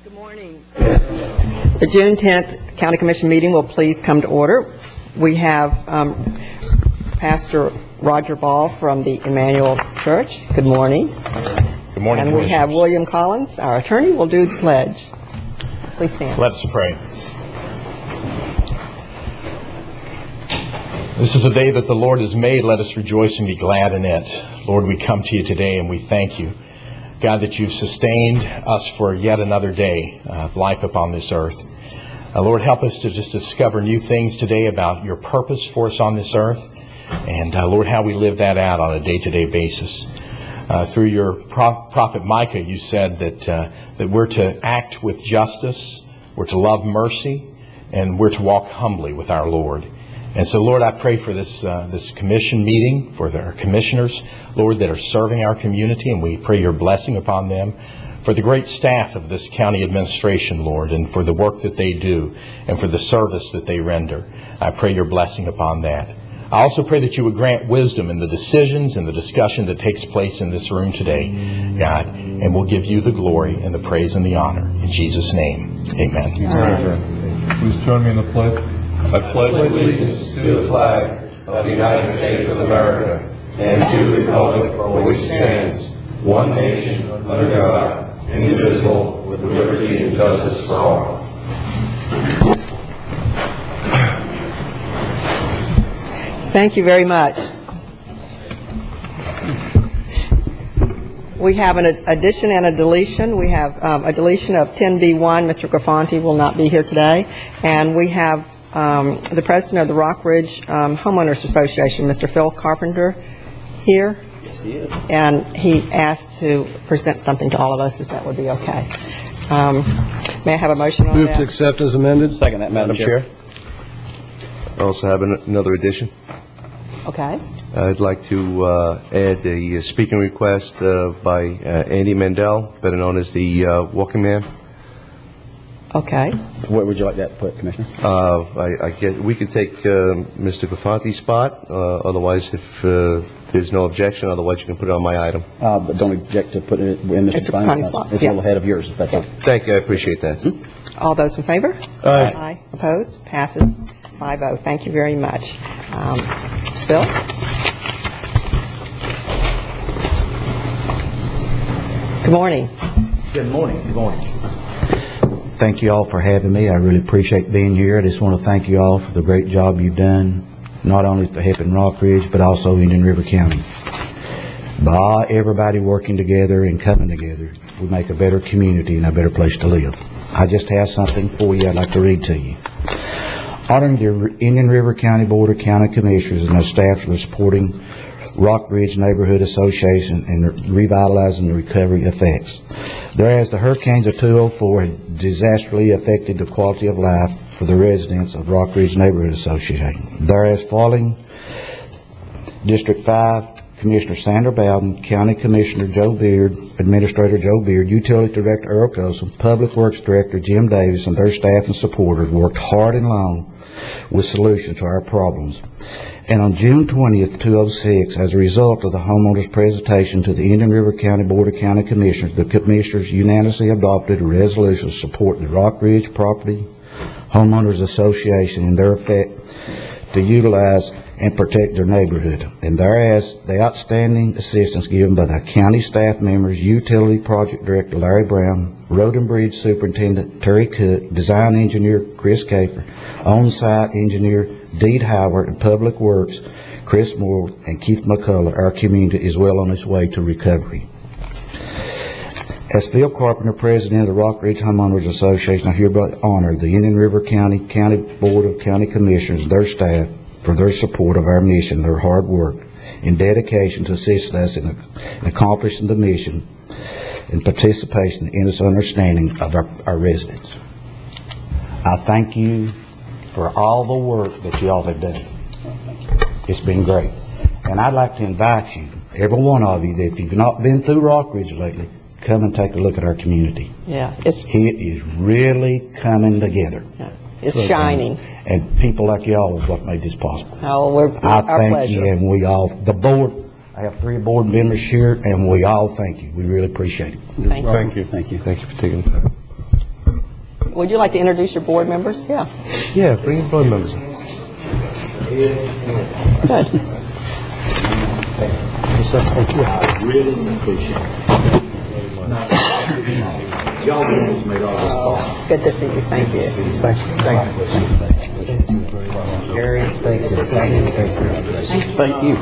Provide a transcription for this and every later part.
Good morning. The June 10th County Commission meeting will please come to order. We have Pastor Roger Ball from the Emmanuel Church. Good morning. Good morning. And we have William Collins, our attorney, will do the pledge. Please stand. Let us pray. This is a day that the Lord has made. Let us rejoice and be glad in it. Lord, we come to you today and we thank you, God, that you've sustained us for yet another day of life upon this earth. Lord, help us to just discover new things today about your purpose for us on this earth. And Lord, how we live that out on a day-to-day basis. Through your prophet Micah, you said that we're to act with justice, we're to love mercy, and we're to walk humbly with our Lord. And so, Lord, I pray for this commission meeting, for our commissioners, Lord, that are serving our community, and we pray your blessing upon them. For the great staff of this county administration, Lord, and for the work that they do, and for the service that they render. I pray your blessing upon that. I also pray that you would grant wisdom in the decisions and the discussion that takes place in this room today, God, and we'll give you the glory and the praise and the honor. In Jesus' name, amen. Amen. Please join me in the pledge. I pledge allegiance to the flag of the United States of America and to the republic for which it stands, one nation, under God, indivisible, with liberty and justice for all. Thank you very much. We have an addition and a deletion. We have a deletion of 10B1. Mr. Graffanti will not be here today. And we have the president of the Rock Ridge Homeowners Association, Mr. Phil Carpenter, here. Yes, he is. And he asked to present something to all of us, if that would be okay. May I have a motion on Move that? to accept as amended. Second that, Madam Chair. I also have another addition. Okay. I'd like to add a speaking request by Andy Mandel, better known as the Walking Man. Okay. Where would you like that put, Commissioner? I guess we could take Mr. Graffanti's spot. Otherwise, if there's no objection, otherwise you can put it on my item. But don't object to putting it in Mr. Graffanti's spot. It's Yeah. a little ahead of yours, if that's okay. Thank you. I appreciate that. All those in favor? Aye. Aye. Opposed? Passes 5-0. Thank you very much. Bill? Good morning. Good morning. Good morning. Thank you all for having me. I really appreciate being here. I just want to thank you all for the great job you've done, not only for helping Rock Ridge, but also Indian River County. By everybody working together and coming together, we make a better community and a better place to live. I just have something for you I'd like to read to you. Honoring the Indian River County Board of County Commissioners and their staff for supporting Rock Ridge Neighborhood Association and revitalizing the recovery effects. Whereas the hurricanes of 2004 had disastrously affected the quality of life for the residents of Rock Ridge Neighborhood Association. Whereas following District 5, Commissioner Sandra Bowden, County Commissioner Joe Beard, Administrator Joe Beard, Utility Director Earl Cosom, Public Works Director Jim Davis, and their staff and supporters worked hard and long with solutions to our problems. And on June 20th, 2006, as a result of the homeowners' presentation to the Indian River County Board of County Commissioners, the Commissioners unanimously adopted a resolution to support the Rock Ridge Property Homeowners Association in their effort to utilize and protect their neighborhood. And whereas the outstanding assistance given by the county staff members, Utility Project Director Larry Brown, Road and Bridge Superintendent Terry Cook, Design Engineer Chris Caper, On-Site Engineer Deed Howard, and Public Works Chris Moore and Keith McCullough, our community is well on its way to recovery. As Phil Carpenter, President of the Rock Ridge Homeowners Association, I hereby honor the Indian River County Board of County Commissioners and their staff for their support of our mission, their hard work, and dedication to assist us in accomplishing the mission and participation in its understanding of our residents. I thank you for all the work that you all have done. It's been great. And I'd like to invite you, every one of you, that if you've not been through Rock Ridge lately, come and take a look at our community. Yeah, It is really coming together. it's shining. And people like y'all is what made this possible. Oh, I our thank pleasure. you, and we all, the board, I have 3 board members here, and we all thank you. We really appreciate it. Thank you. Thank you. Thank you. Thank you for taking the time. Would you like to introduce your board members? Yeah. Yeah, bring your board members in. Good. Thank you. I really appreciate it. Y'all made all this Good to see you. Thank you. Thank you. Thank you. Gary, thank you. Thank you. Thank you.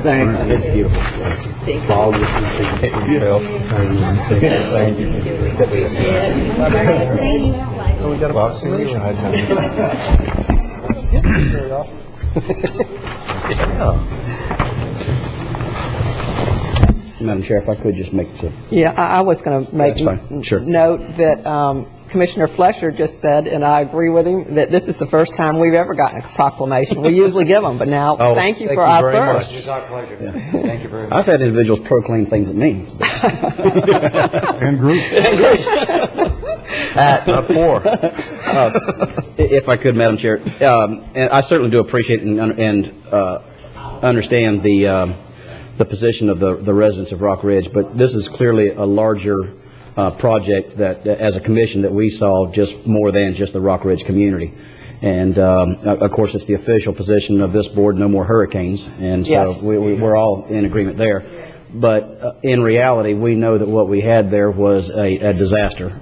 Thank you. It's beautiful. All this is thank you. We got a box here. Madam Chair, if I could just make some. Yeah, I was going to make That's fine. Sure. note that Commissioner Flesher just said, and I agree with him, that this is the first time we've ever gotten a proclamation. We usually give them, but now thank you for our first. It's our pleasure. Thank you very much. I've had individuals proclaim things at me. And group. At 4. If I could, Madam Chair, and I certainly do appreciate and understand the position of the residents of Rock Ridge, but this is clearly a larger project that, as a commission, that we saw just more than just the Rock Ridge community. And of course, it's the official position of this board: no more hurricanes. And so Yes. we're all in agreement there. But in reality, we know that what we had there was a disaster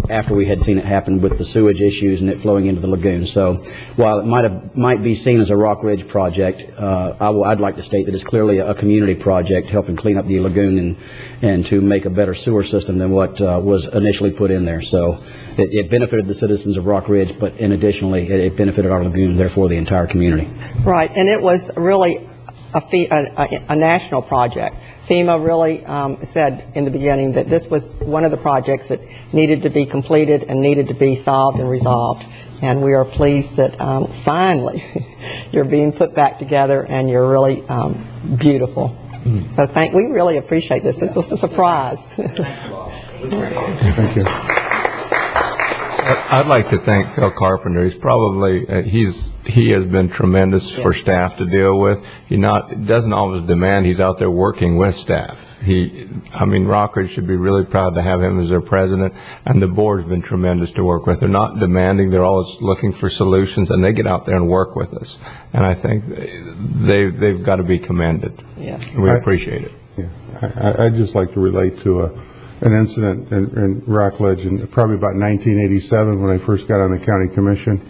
after we had seen it happen with the sewage issues and it flowing into the lagoon. So while it might be seen as a Rock Ridge project, I'd like to state that it's clearly a community project helping clean up the lagoon and to make a better sewer system than what was initially put in there. So it benefited the citizens of Rock Ridge, but additionally, it benefited our lagoon, therefore the entire community. Right, and it was really a national project. FEMA really said in the beginning that this was one of the projects that needed to be completed and needed to be solved and resolved. And we are pleased that finally you're being put back together and you're really beautiful. So we really appreciate this. This was a surprise. Thank you. I'd like to thank Phil Carpenter. He's probably he has been tremendous for staff to deal with. He doesn't always demand. He's out there working with staff. Rockridge should be really proud to have him as their president, and the board's been tremendous to work with. They're not demanding. They're always looking for solutions, and they get out there and work with us. And I think they've got to be commended. Yes. We appreciate it. Yeah, I'd just like to relate to an incident in Rockledge in probably about 1987 when I first got on the county commission.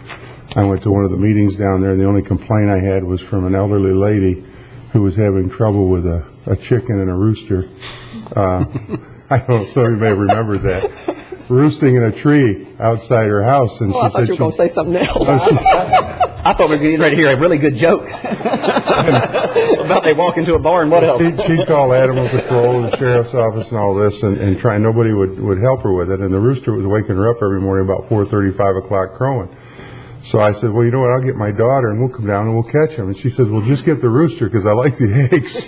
I went to one of the meetings down there, and the only complaint I had was from an elderly lady who was having trouble with a chicken and a rooster. I don't know, some of you may have remembered that. Roosting in a tree outside her house, and I she thought said you were going to say something else. I thought we were getting ready to hear a really good joke about they walk into a bar and what else? she'd call animal control and the sheriff's office and all this and try. Nobody would help her with it, and the rooster was waking her up every morning about 4:30, 5 o'clock crowing. So I said, well, you know what, I'll get my daughter and we'll come down and we'll catch him. And she said, well, just get the rooster because I like the eggs.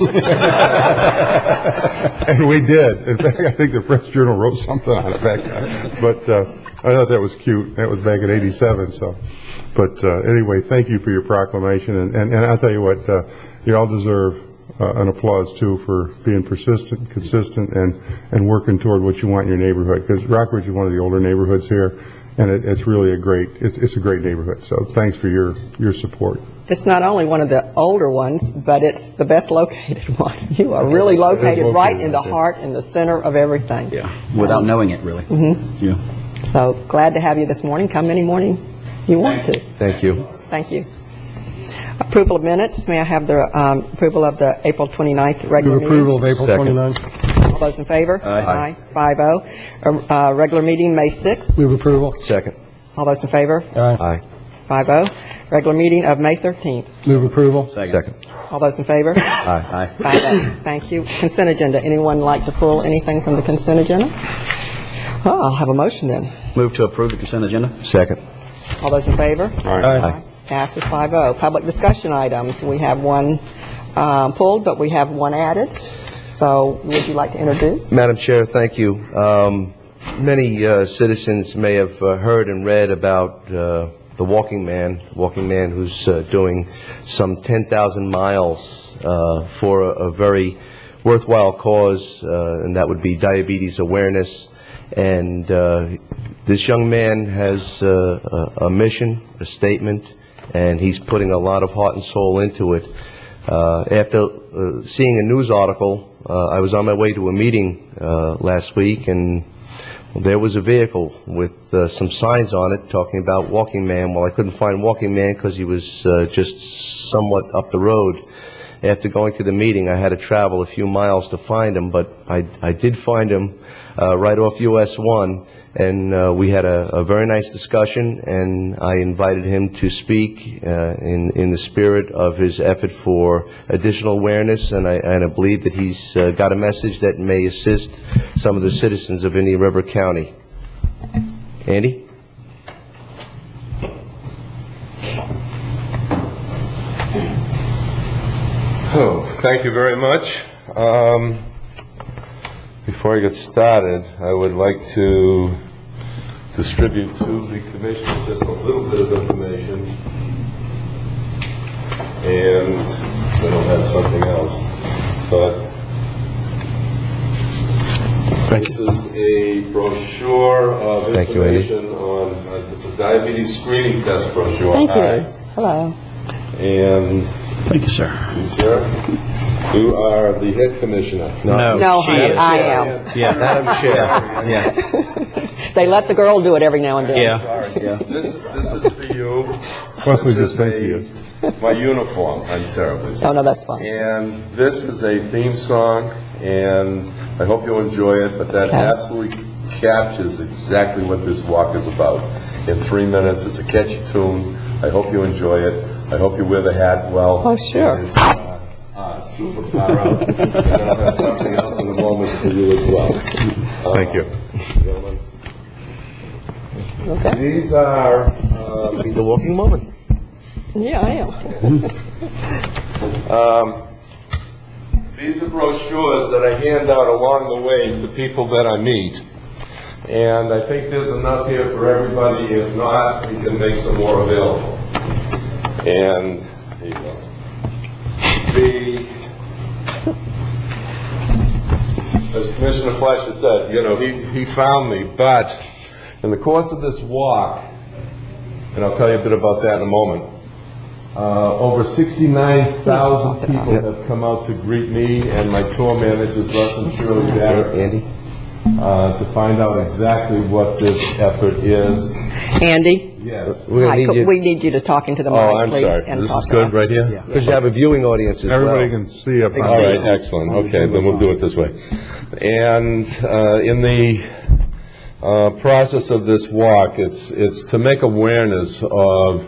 And we did. In fact, I think the Press Journal wrote something on it back then. But I thought that was cute. That was back in 87. So, but anyway, thank you for your proclamation. And I'll tell you what, you all deserve an applause, too, for being persistent, consistent, and working toward what you want in your neighborhood. Because Rockridge is one of the older neighborhoods here. And it's really a great neighborhood. So thanks for your support. It's not only one of the older ones, but it's the best located one. You are really located right in the heart, in the center of everything. Yeah, without knowing it, really. Mm-hmm. Yeah. So glad to have you this morning. Come any morning you want to. Thank you. Thank you. Approval of minutes. May I have the approval of the April 29th regular meeting? Approval of April Second. 29th. All those in favor? Aye. 5-0. Regular meeting, May 6th. Move approval. Second. All those in favor? Aye. Aye. 5-0. Regular meeting of May 13th. Move approval. Second. All those in favor? Aye. Aye. 5-0. Thank you. Consent agenda. Anyone like to pull anything from the consent agenda? Oh, I'll have a motion then. Move to approve the consent agenda. Second. All those in favor? Aye. Passes 5-0. Public discussion items. We have one pulled, but we have one added. So would you like to introduce? Madam Chair, thank you. Many citizens may have heard and read about the walking man who's doing some 10,000 miles for a very worthwhile cause, and that would be diabetes awareness. And this young man has a mission, a statement, and he's putting a lot of heart and soul into it. After seeing a news article, I was on my way to a meeting last week, and there was a vehicle with some signs on it talking about Walking Man. Well, I couldn't find Walking Man because he was just somewhat up the road. After going to the meeting, I had to travel a few miles to find him, but I did find him right off US 1, and we had a very nice discussion, and I invited him to speak in the spirit of his effort for additional awareness, and I believe that he's got a message that may assist some of the citizens of Indian River County. Andy? Oh, thank you very much. Before I get started, I would like to distribute to the commission just a little bit of information, and I don't have something else, but this is a brochure of information on, it's a diabetes screening test brochure. Thank you. Hello. And Thank you, sir. you, sir, you are the head commissioner. No, she honey, is. I am. Yeah. Madam Chair. Yeah. They let the girl do it every now and then. Yeah. Sorry. Yeah. This is for you. Wesley This just thank is you. my uniform. I'm terribly Oh, no, that's fine. And this is a theme song, and I hope you'll enjoy it, but that Okay. absolutely captures exactly what this walk is about. In 3 minutes, it's a catchy tune. I hope you enjoy it. I hope you wear the hat well. Oh, sure. And, super far out. And I'll have something else in a moment for you as well. Thank you. Gentlemen, Okay. these are Be the walking woman. Yeah, I am. these are brochures that I hand out along the way to people that I meet. And I think there's enough here for everybody. If not, we can make some more available. And there you go. As Commissioner Fletcher said, you know, he found me, but in the course of this walk, and I'll tell you a bit about that in a moment, over 69,000 people have come out to greet me and my tour managers, Russ and Shirley Barrett, Andy? to find out exactly what this effort is. Andy? Yes. We're Hi, going to need you, we need you to talk into the mic, Oh, I'm please. sorry. and This talk is to good us. right here? because you have a viewing audience as well. Everybody can see up on All right, excellent. Okay, then we'll do it this way. And in the process of this walk, it's to make awareness of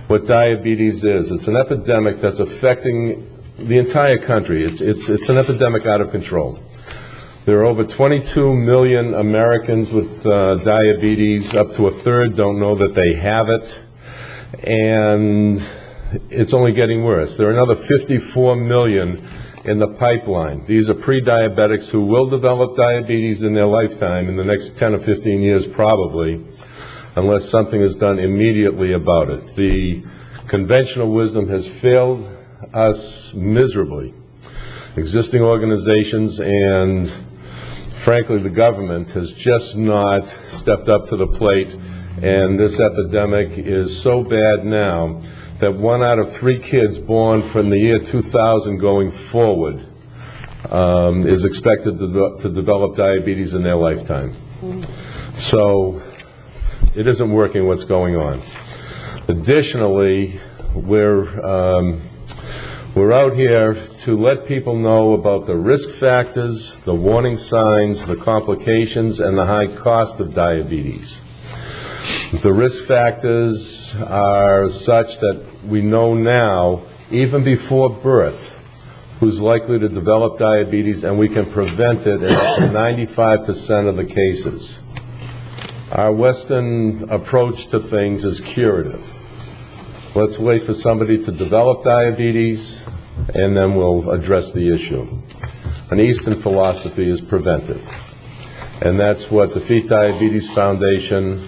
what diabetes is. It's an epidemic that's affecting the entire country. It's an epidemic out of control. There are over 22 million Americans with diabetes. Up to a third don't know that they have it. And it's only getting worse. There are another 54 million in the pipeline. These are pre-diabetics who will develop diabetes in their lifetime, in the next 10 or 15 years probably, unless something is done immediately about it. The conventional wisdom has failed us miserably. Existing organizations and, frankly, the government has just not stepped up to the plate, and this epidemic is so bad now that 1 out of 3 kids born from the year 2000 going forward is expected to develop diabetes in their lifetime. So it isn't working what's going on. Additionally, we're out here to let people know about the risk factors, the warning signs, the complications, and the high cost of diabetes. The risk factors are such that we know now, even before birth, who's likely to develop diabetes, and we can prevent it in up to 95% of the cases. Our Western approach to things is curative. Let's wait for somebody to develop diabetes, and then we'll address the issue. An Eastern philosophy is preventive. And that's what the Defeat Diabetes Foundation,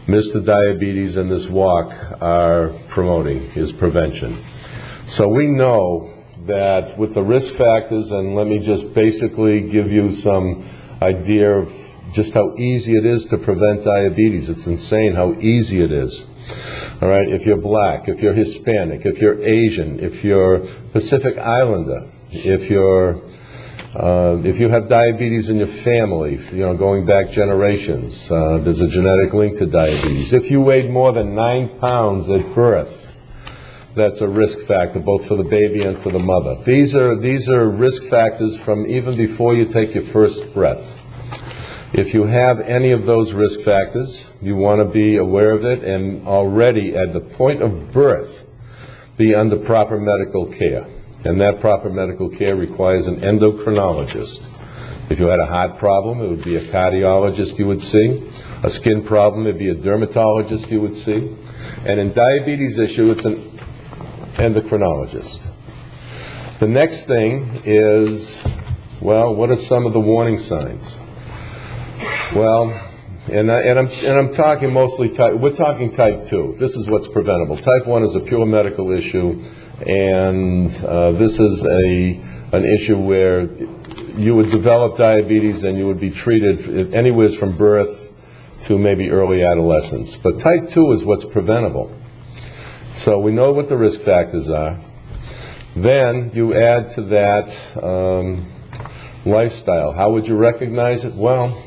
Mr. Diabetes, and this walk are promoting, is prevention. So we know that with the risk factors, and let me just basically give you some idea of just how easy it is to prevent diabetes. It's insane how easy it is. All right, if you're black, if you're Hispanic, if you're Asian, if you're Pacific Islander, if you have diabetes in your family, going back generations, there's a genetic link to diabetes. If you weighed more than 9 pounds at birth, that's a risk factor both for the baby and for the mother. These are risk factors from even before you take your first breath. If you have any of those risk factors, you want to be aware of it and already at the point of birth be under proper medical care. And that proper medical care requires an endocrinologist. If you had a heart problem, it would be a cardiologist you would see. A skin problem, it would be a dermatologist you would see. And in diabetes issue, it's an endocrinologist. The next thing is, well, what are some of the warning signs? Well, and I'm talking mostly we're talking type 2. This is what's preventable. Type 1 is a pure medical issue, and this is an issue where you would develop diabetes and you would be treated anywhere from birth to maybe early adolescence. But type 2 is what's preventable. So we know what the risk factors are. Then you add to that lifestyle. How would you recognize it? Well,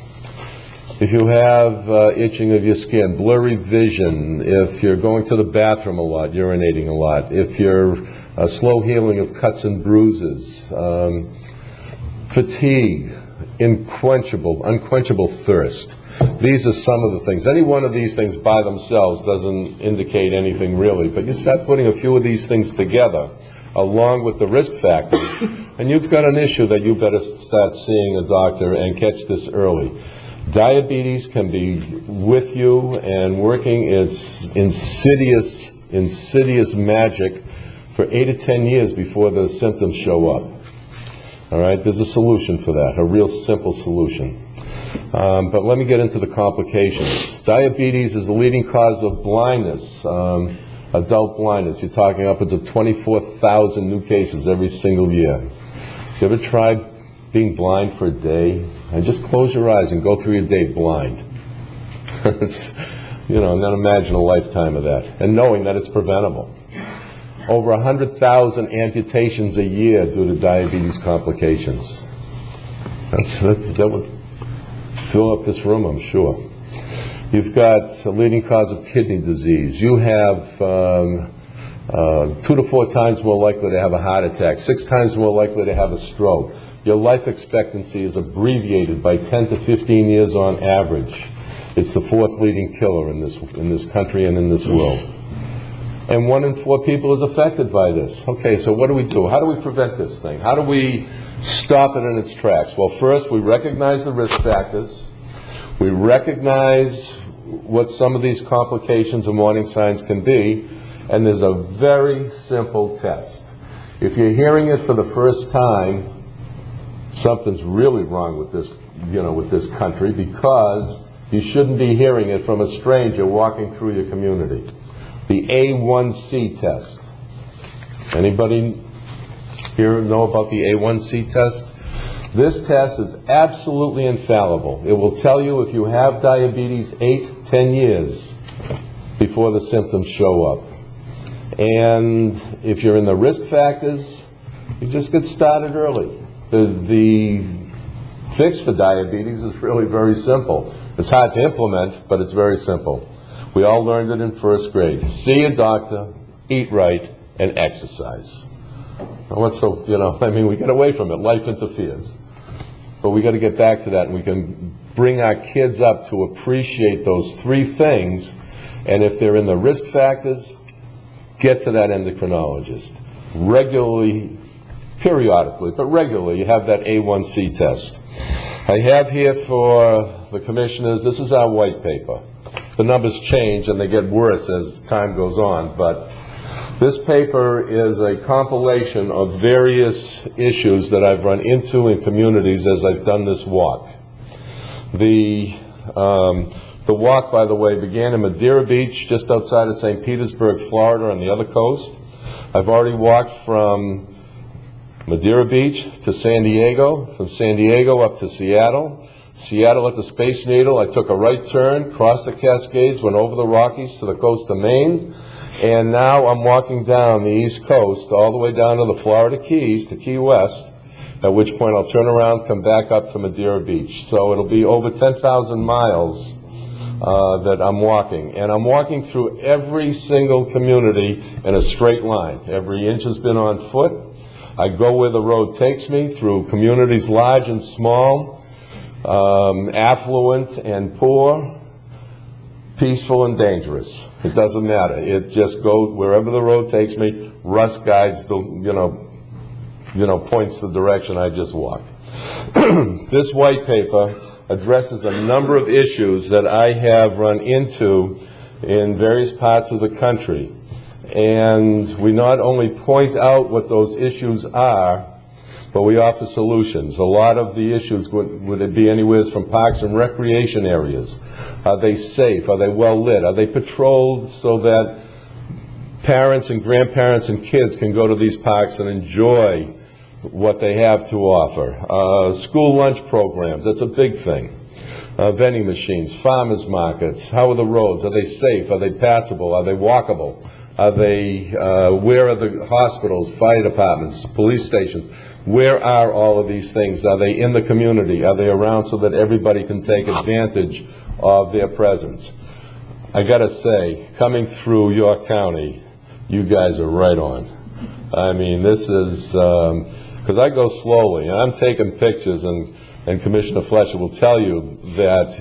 if you have itching of your skin, blurry vision, if you're going to the bathroom a lot, urinating a lot, if you're slow healing of cuts and bruises, fatigue, unquenchable thirst. These are some of the things. Any one of these things by themselves doesn't indicate anything really, but you start putting a few of these things together along with the risk factors, and you've got an issue that you better start seeing a doctor and catch this early. Diabetes can be with you and working its insidious magic for 8 to 10 years before the symptoms show up. All right, there's a solution for that, a real simple solution. But let me get into the complications. Diabetes is the leading cause of blindness, adult blindness. You're talking upwards of 24,000 new cases every single year. You ever tried being blind for a day? And just close your eyes and go through your day blind. And then imagine a lifetime of that. And knowing that it's preventable. Over 100,000 amputations a year due to diabetes complications. That would fill up this room, I'm sure. You've got a leading cause of kidney disease. You have 2 to 4 times more likely to have a heart attack, 6 times more likely to have a stroke. Your life expectancy is abbreviated by 10 to 15 years on average. It's the 4th leading killer in this country and in this world. And 1 in 4 people is affected by this. Okay, so what do we do? How do we prevent this thing? How do we stop it in its tracks? Well, first, we recognize the risk factors. We recognize what some of these complications and warning signs can be, and there's a very simple test. If you're hearing it for the first time, something's really wrong with this country, because you shouldn't be hearing it from a stranger walking through your community. The A1C test. Anybody here know about the A1C test? This test is absolutely infallible. It will tell you if you have diabetes 8, 10 years before the symptoms show up. And if you're in the risk factors, you just get started early. The fix for diabetes is really very simple. It's hard to implement, but it's very simple. We all learned it in 1st grade. See a doctor, eat right, and exercise. Now what's so, we get away from it. Life interferes. But we got to get back to that, and we can bring our kids up to appreciate those 3 things. And if they're in the risk factors, get to that endocrinologist. Regularly, periodically, but regularly, you have that A1C test. I have here for the commissioners, this is our white paper. The numbers change and they get worse as time goes on, but this paper is a compilation of various issues that I've run into in communities as I've done this walk. The walk, by the way, began in Madeira Beach, just outside of St. Petersburg, Florida, on the other coast. I've already walked from Madeira Beach to San Diego, from San Diego up to Seattle. Seattle at the Space Needle, I took a right turn, crossed the Cascades, went over the Rockies to the coast of Maine, and now I'm walking down the East Coast all the way down to the Florida Keys, to Key West, at which point I'll turn around, come back up to Madeira Beach. So it'll be over 10,000 miles that I'm walking. And I'm walking through every single community in a straight line. Every inch has been on foot. I go where the road takes me, through communities large and small, affluent and poor, peaceful and dangerous. It doesn't matter. It just goes wherever the road takes me. Russ guides the, points the direction I just walked. This white paper addresses a number of issues that I have run into in various parts of the country. And we not only point out what those issues are, but we offer solutions. A lot of the issues would be anywhere from parks and recreation areas. Are they safe? Are they well lit? Are they patrolled so that parents and grandparents and kids can go to these parks and enjoy what they have to offer? School lunch programs, that's a big thing. Vending machines, farmers markets, how are the roads? Are they safe? Are they passable? Are they walkable? Are they, where are the hospitals, fire departments, police stations? Where are all of these things? Are they in the community? Are they around so that everybody can take advantage of their presence? I gotta say, coming through York County, you guys are right on. I mean, this is, because I go slowly, and I'm taking pictures, and Commissioner Fletcher will tell you that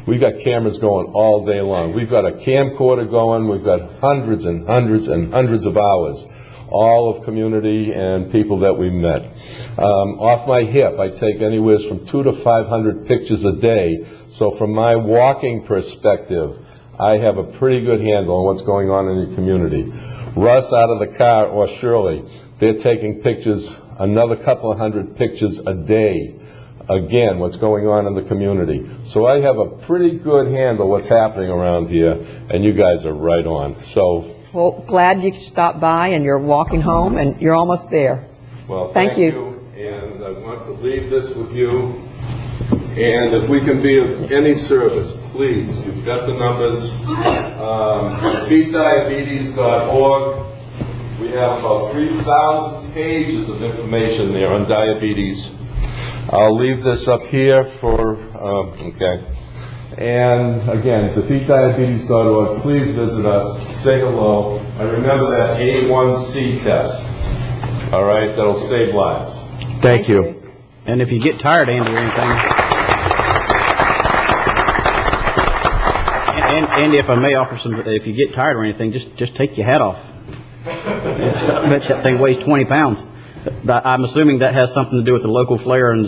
we've got cameras going all day long. We've got a camcorder going. We've got hundreds and hundreds and hundreds of hours, all of community and people that we met. Off my hip, I take anywhere from 200 to 500 pictures a day. So from my walking perspective, I have a pretty good handle on what's going on in the community. Russ out of the car, or Shirley, they're taking pictures, another couple of hundred pictures a day. Again, what's going on in the community. So I have a pretty good handle what's happening around here, and you guys are right on. So, Well, glad you stopped by and you're walking home and you're almost there. well, thank you. And I want to leave this with you. And if we can be of any service, please, you've got the numbers. Defeatdiabetes.org. We have about 3,000 pages of information there on diabetes. I'll leave this up here for, okay. And again, defeatdiabetes.org, please visit us, say hello, and remember that A1C test, all right, that'll save lives. Thank you. And if you get tired, Andy, or anything, and Andy, if I may offer some, if you get tired or anything, just take your hat off. I bet that thing weighs 20 pounds. I'm assuming that has something to do with the local flair and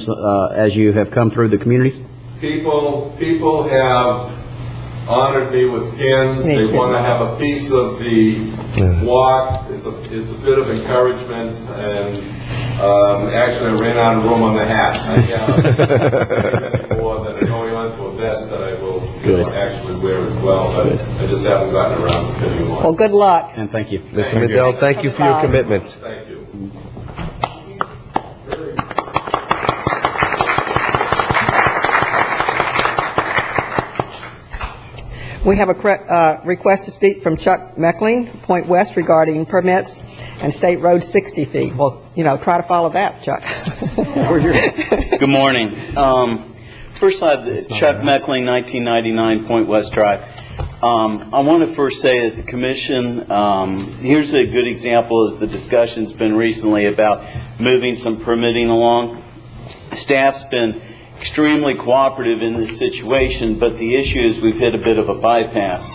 as you have come through the communities? People have honored me with pins. They want to have a piece of the walk. It's a bit of encouragement, and actually I ran out of room on the hat. I have many more that are going on to a vest that I will actually wear as well, but I just haven't gotten around to fitting one. Well, good luck. And thank you. Mr. Medell, thank you for your commitment. Thank you. We have a request to speak from Chuck Meckling, Point West, regarding permits and State Road 60 fee. Well, try to follow that, Chuck. Good morning. First slide, Chuck Meckling, 1999, Point West Drive. I want to first say that the Commission, here's a good example as the discussion's been recently about moving some permitting along. Staff's been extremely cooperative in this situation, but the issue is we've hit a bit of a bypass.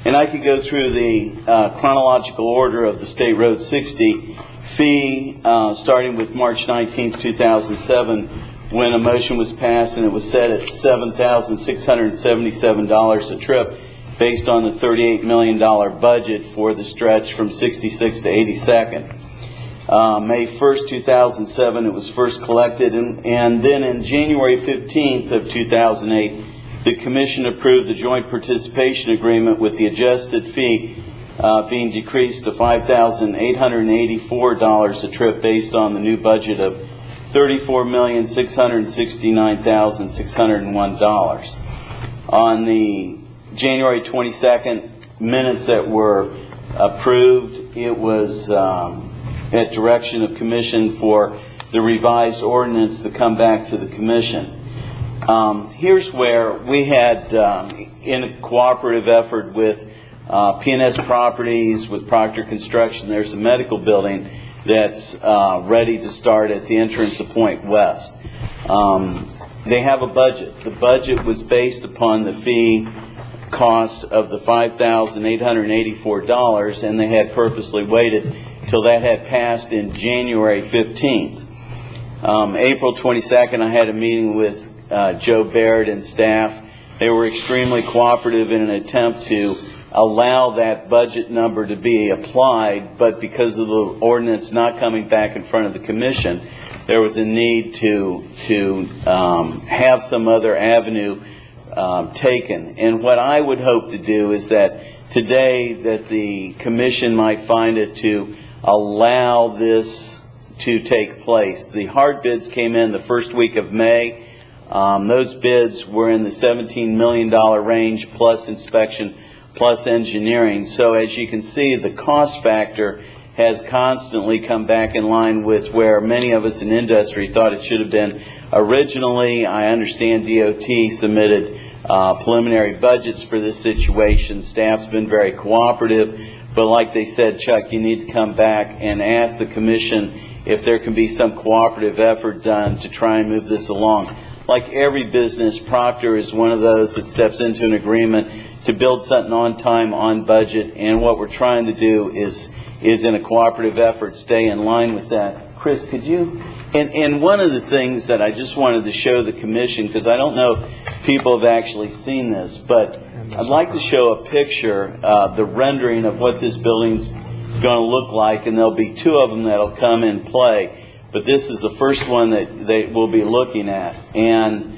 And I could go through the chronological order of the State Road 60 fee, starting with March 19th, 2007, when a motion was passed and it was set at $7,677 a trip based on the $38 million budget for the stretch from 66th to 82nd. May 1st, 2007, it was first collected, and then in January 15th of 2008, the Commission approved the joint participation agreement with the adjusted fee being decreased to $5,884 a trip based on the new budget of $34,669,601. On the January 22nd minutes that were approved, it was at direction of commission for the revised ordinance to come back to the commission. Here's where we had, in a cooperative effort with P&S Properties, with Proctor Construction, there's a medical building that's ready to start at the entrance of Point West. They have a budget. The budget was based upon the fee cost of the $5,884, and they had purposely waited till that had passed in January 15th. April 22nd, I had a meeting with Joe Baird and staff. They were extremely cooperative in an attempt to allow that budget number to be applied, but because of the ordinance not coming back in front of the commission, there was a need to have some other avenue taken. And what I would hope to do is that today that the commission might find it to allow this to take place. The hard bids came in the first week of May. Those bids were in the $17 million range, plus inspection, plus engineering. So as you can see, the cost factor has constantly come back in line with where many of us in industry thought it should have been originally. I understand DOT submitted preliminary budgets for this situation. Staff's been very cooperative, but like they said, Chuck, you need to come back and ask the commission if there can be some cooperative effort done to try and move this along. Like every business, Proctor is one of those that steps into an agreement to build something on time, on budget, and what we're trying to do is in a cooperative effort stay in line with that. Chris, could you? And one of the things that I just wanted to show the commission, because I don't know if people have actually seen this, but I'd like to show a picture, the rendering of what this building's going to look like, and there'll be two of them that'll come in play. But this is the first one that they will be looking at. And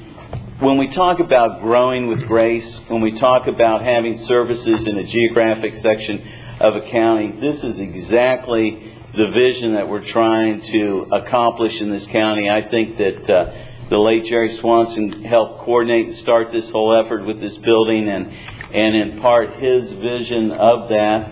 when we talk about growing with grace, when we talk about having services in a geographic section of a county, this is exactly the vision that we're trying to accomplish in this county. I think that the late Jerry Swanson helped coordinate and start this whole effort with this building, and in part his vision of that,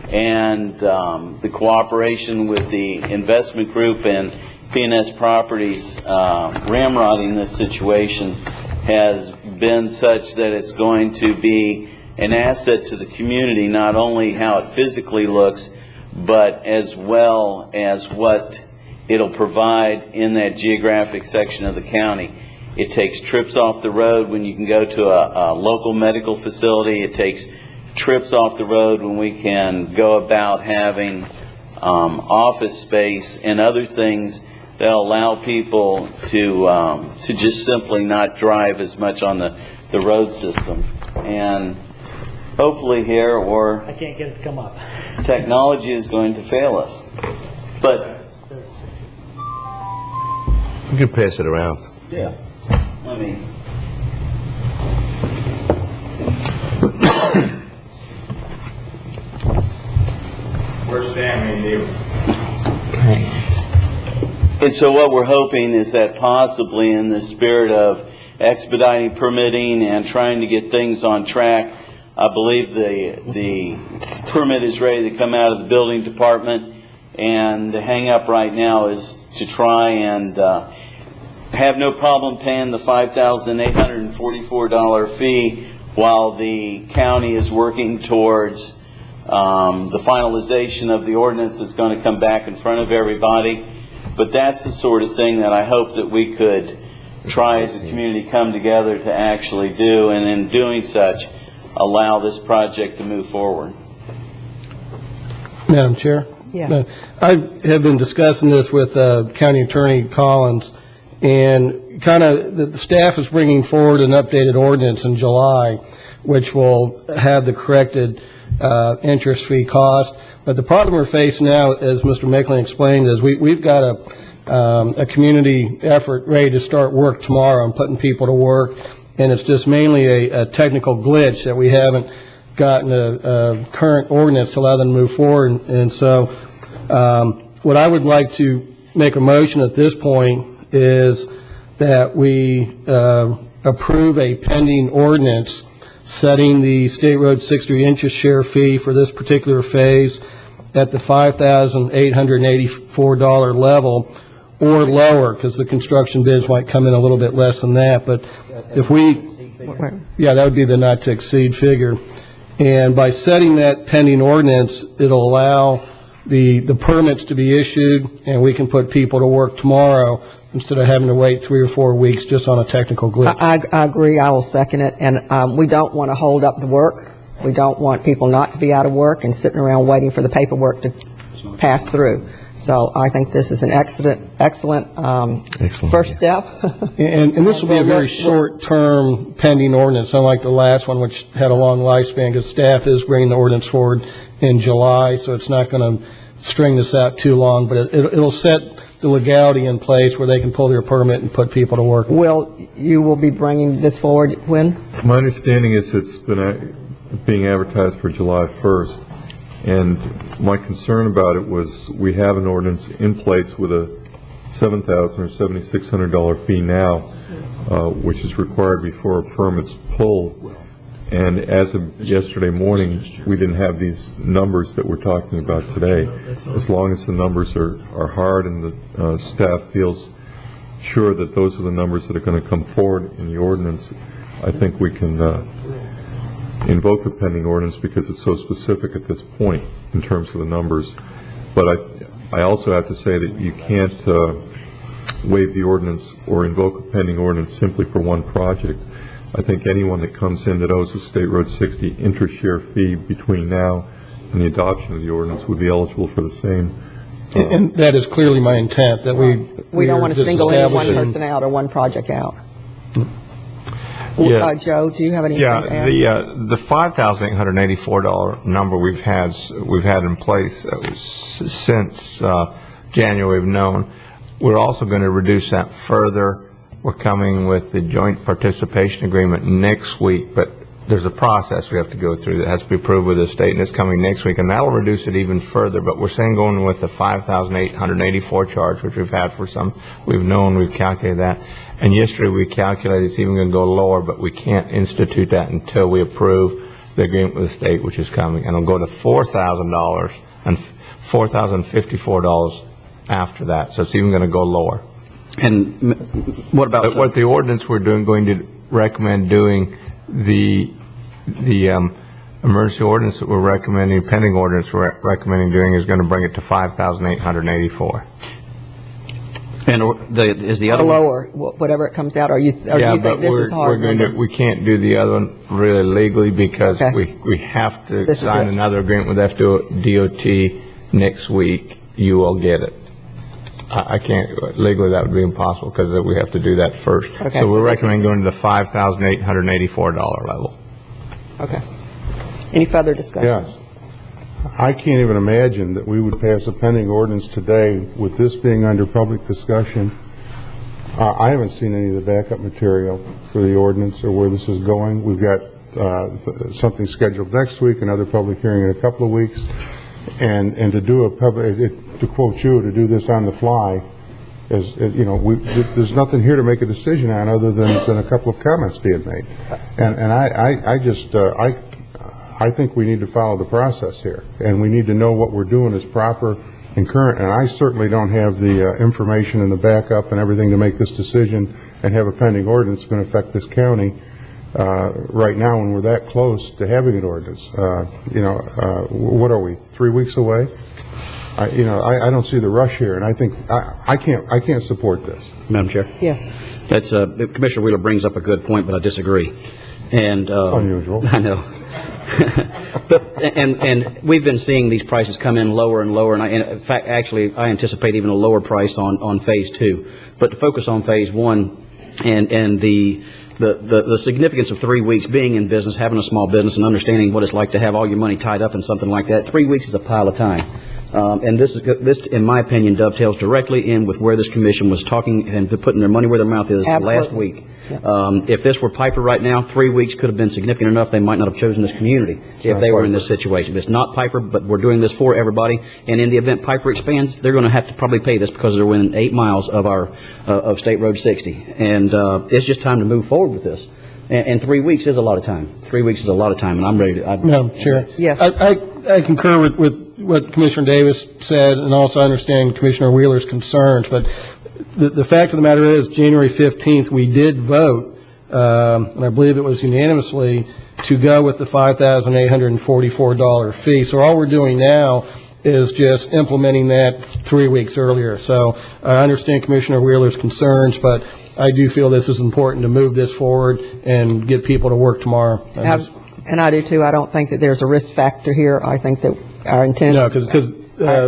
and the cooperation with the investment group and P&S Properties ramrodding this situation has been such that it's going to be an asset to the community, not only how it physically looks, but as well as what it'll provide in that geographic section of the county. It takes trips off the road when you can go to a local medical facility. It takes trips off the road when we can go about having office space and other things that allow people to just simply not drive as much on the road system. And hopefully here, or I can't get it to come up. Technology is going to fail us. But You can pass it around. yeah, let me. Where's Stan and you? And so what we're hoping is that possibly in the spirit of expediting permitting and trying to get things on track, I believe the permit is ready to come out of the building department, and the hang up right now is to try and have no problem paying the $5,844 fee while the county is working towards the finalization of the ordinance that's going to come back in front of everybody. But that's the sort of thing that I hope that we could try as a community come together to actually do, and in doing such, allow this project to move forward. Madam Chair? Yes. I have been discussing this with County Attorney Collins, and kind of the staff is bringing forward an updated ordinance in July, which will have the corrected interest-free cost. But the problem we're facing now, as Mr. Meckling explained, is we've got a community effort ready to start work tomorrow on putting people to work, and it's just mainly a technical glitch that we haven't gotten a current ordinance to allow them to move forward. And so what I would like to make a motion at this point is that we approve a pending ordinance setting the State Road 60 interest share fee for this particular phase at the $5,884 level or lower, because the construction bids might come in a little bit less than that. But if we, yeah, that would be the not to exceed figure. And by setting that pending ordinance, it'll allow the permits to be issued, and we can put people to work tomorrow instead of having to wait 3 or 4 weeks just on a technical glitch. I agree. I will second it. And we don't want to hold up the work. We don't want people not to be out of work and sitting around waiting for the paperwork to pass through. So I think this is an excellent first step. And this will be a very short-term pending ordinance, unlike the last one, which had a long lifespan, because staff is bringing the ordinance forward in July, so it's not going to string this out too long, but it'll set the legality in place where they can pull their permit and put people to work. You will be bringing this forward when? My understanding is it's been being advertised for July 1st, and my concern about it was we have an ordinance in place with a $7,000 or $7,600 fee now, which is required before a permit's pulled. And as of yesterday morning, we didn't have these numbers that we're talking about today. As long as the numbers are hard and the staff feels sure that those are the numbers that are going to come forward in the ordinance, I think we can invoke the pending ordinance because it's so specific at this point in terms of the numbers. But I also have to say that you can't waive the ordinance or invoke a pending ordinance simply for one project. I think anyone that comes in that owes a State Road 60 interest share fee between now and the adoption of the ordinance would be eligible for the same. And that is clearly my intent, that we don't want to single any one establishing- person out or one project out. Yeah. Joe, do you have anything to add? Yeah, the $5,884 number we've had in place since January we've known. We're also going to reduce that further. We're coming with the joint participation agreement next week, but there's a process we have to go through that has to be approved with the state, and it's coming next week, and that'll reduce it even further. But we're saying going with the $5,884 charge, which we've had for some, we've calculated that. And yesterday we calculated it's even going to go lower, but we can't institute that until we approve the agreement with the state, which is coming. And it'll go to $4,000 and $4,054 after that. So it's even going to go lower. And what about what the ordinance we're going to recommend doing, the emergency ordinance that we're recommending, pending ordinance we're recommending doing, is going to bring it to $5,884. And is the other lower, whatever it comes out, or you think this is hard? We can't do the other one really legally because we have to sign another agreement with FDOT next week. You will get it. I can't, legally that would be impossible because we have to do that first. Okay, so we're recommending going to the $5,884 level. Okay. Any further discussion? Yes. I can't even imagine that we would pass a pending ordinance today with this being under public discussion. I haven't seen any of the backup material for the ordinance or where this is going. We've got something scheduled next week, another public hearing in a couple of weeks. And to do a public, to quote you, to do this on the fly, you know, there's nothing here to make a decision on other than a couple of comments being made. And I think we need to follow the process here, and we need to know what we're doing is proper and current. And I certainly don't have the information and the backup and everything to make this decision and have a pending ordinance that's going to affect this county right now when we're that close to having an ordinance. What are we, 3 weeks away? I don't see the rush here, and I think I can't support this. Madam Chair? Yes. That's Commissioner Wheeler brings up a good point, but I disagree. And unusual. I know. and we've been seeing these prices come in lower and lower, and in fact, actually, I anticipate even a lower price on phase 2. But to focus on phase 1 and the significance of 3 weeks being in business, having a small business, and understanding what it's like to have all your money tied up in something like that, 3 weeks is a pile of time. And this, in my opinion, dovetails directly in with where this commission was talking and putting their money where their mouth is last Absolutely. week. If this were Piper right now, 3 weeks could have been significant enough. They might not have chosen this community if they were in this situation. If it's not Piper, but we're doing this for everybody, and in the event Piper expands, they're going to have to probably pay this because they're within 8 miles of our of State Road 60. And it's just time to move forward with this. And 3 weeks is a lot of time. 3 weeks is a lot of time, and I'm ready to... Madam Chair? Yes. I concur with what Commissioner Davis said, and also understand Commissioner Wheeler's concerns, but the fact of the matter is, January 15th, we did vote, and I believe it was unanimously, to go with the $5,844 fee. So all we're doing now is just implementing that 3 weeks earlier. So I understand Commissioner Wheeler's concerns, but I do feel this is important to move this forward and get people to work tomorrow. And I do too. I don't think that there's a risk factor here. I think that our intent... No, because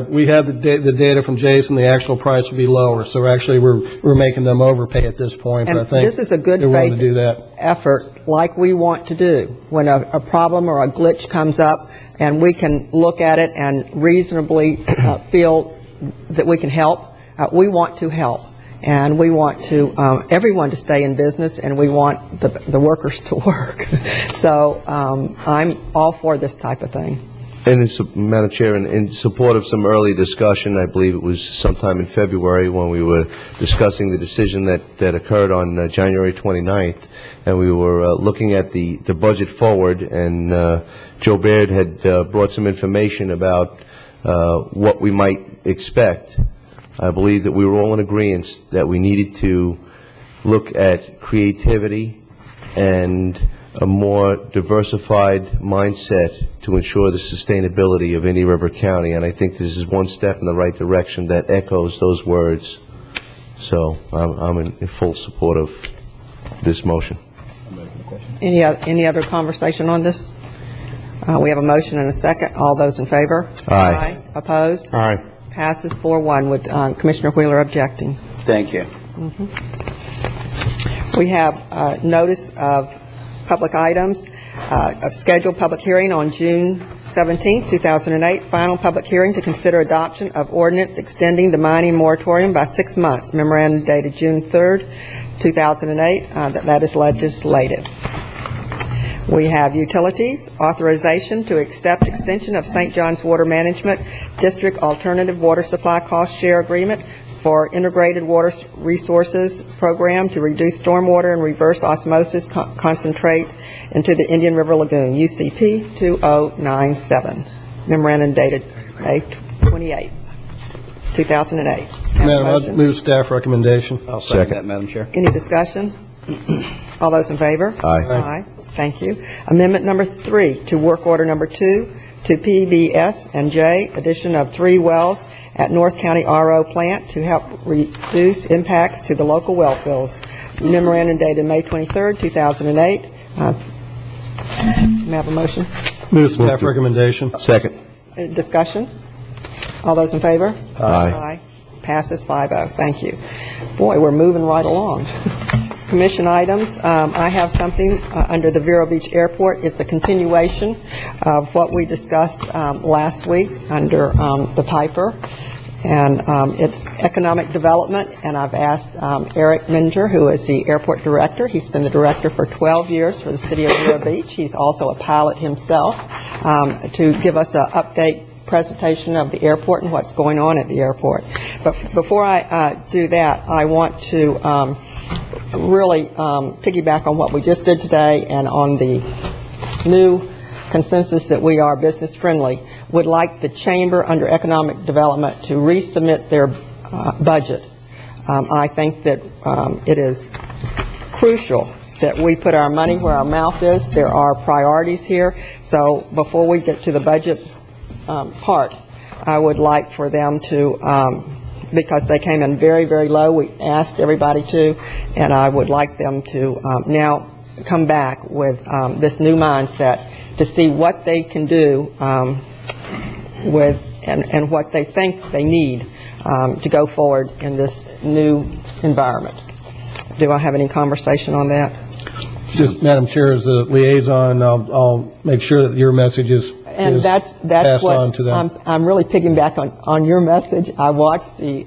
we have the data from Jason, the actual price will be lower. So actually, we're making them overpay at this point. And but I think this is a good they're willing faith to do that. effort like we want to do. When a problem or a glitch comes up and we can look at it and reasonably feel that we can help, we want to help. And we want to everyone to stay in business, and we want the workers to work. So I'm all for this type of thing. And, Madam Chair, in support of some early discussion, I believe it was sometime in February when we were discussing the decision that occurred on January 29th, and we were looking at the budget forward, and Joe Baird had brought some information about what we might expect. I believe that we were all in agreement that we needed to look at creativity and a more diversified mindset to ensure the sustainability of Indian River County, and I think this is one step in the right direction that echoes those words. So I'm in full support of this motion. Any other conversation on this? We have a motion and a second. All those in favor? Aye. Opposed? Aye. Passes 4-1 with Commissioner Wheeler objecting. Thank you. We have notice of public items, of scheduled public hearing on June 17, 2008, final public hearing to consider adoption of ordinance extending the mining moratorium by 6 months, memorandum dated June 3rd, 2008, that is legislative. We have utilities, authorization to accept extension of St. John's Water Management District Alternative Water Supply Cost Share Agreement for Integrated Water Resources Program to reduce stormwater and reverse osmosis concentrate into the Indian River Lagoon, UCP 2097. Memorandum dated May 28, 2008. Madam, I'll move staff recommendation. I'll second that, Madam Chair. Any discussion? All those in favor? Aye. Aye. Thank you. Amendment number 3 to work order number 2 to PBS and J, addition of 3 wells at North County RO plant to help reduce impacts to the local well fields. Memorandum dated May 23rd, 2008. May I have a motion? Move staff recommendation. Second. Discussion? All those in favor? Aye. Passes 5-0. Thank you. Boy, we're moving right along. Commission items. I have something under the Vero Beach Airport. It's a continuation of what we discussed last week under the Piper. And it's economic development, and I've asked Eric Minger, who is the airport director. He's been the director for 12 years for the city of Vero Beach. He's also a pilot himself, to give us an update presentation of the airport and what's going on at the airport. But before I do that, I want to really piggyback on what we just did today and on the new consensus that we are business friendly. Would like the chamber under economic development to resubmit their budget. I think that it is crucial that we put our money where our mouth is. There are priorities here. So before we get to the budget part, I would like for them to, because they came in very, very low, we asked everybody to, and I would like them to now come back with this new mindset to see what they can do with and what they think they need to go forward in this new environment. Do I have any conversation on that? Just, Madam Chair, as a liaison, I'll make sure that your message is And is that's passed what, on to them. I'm really picking back on your message. I watched the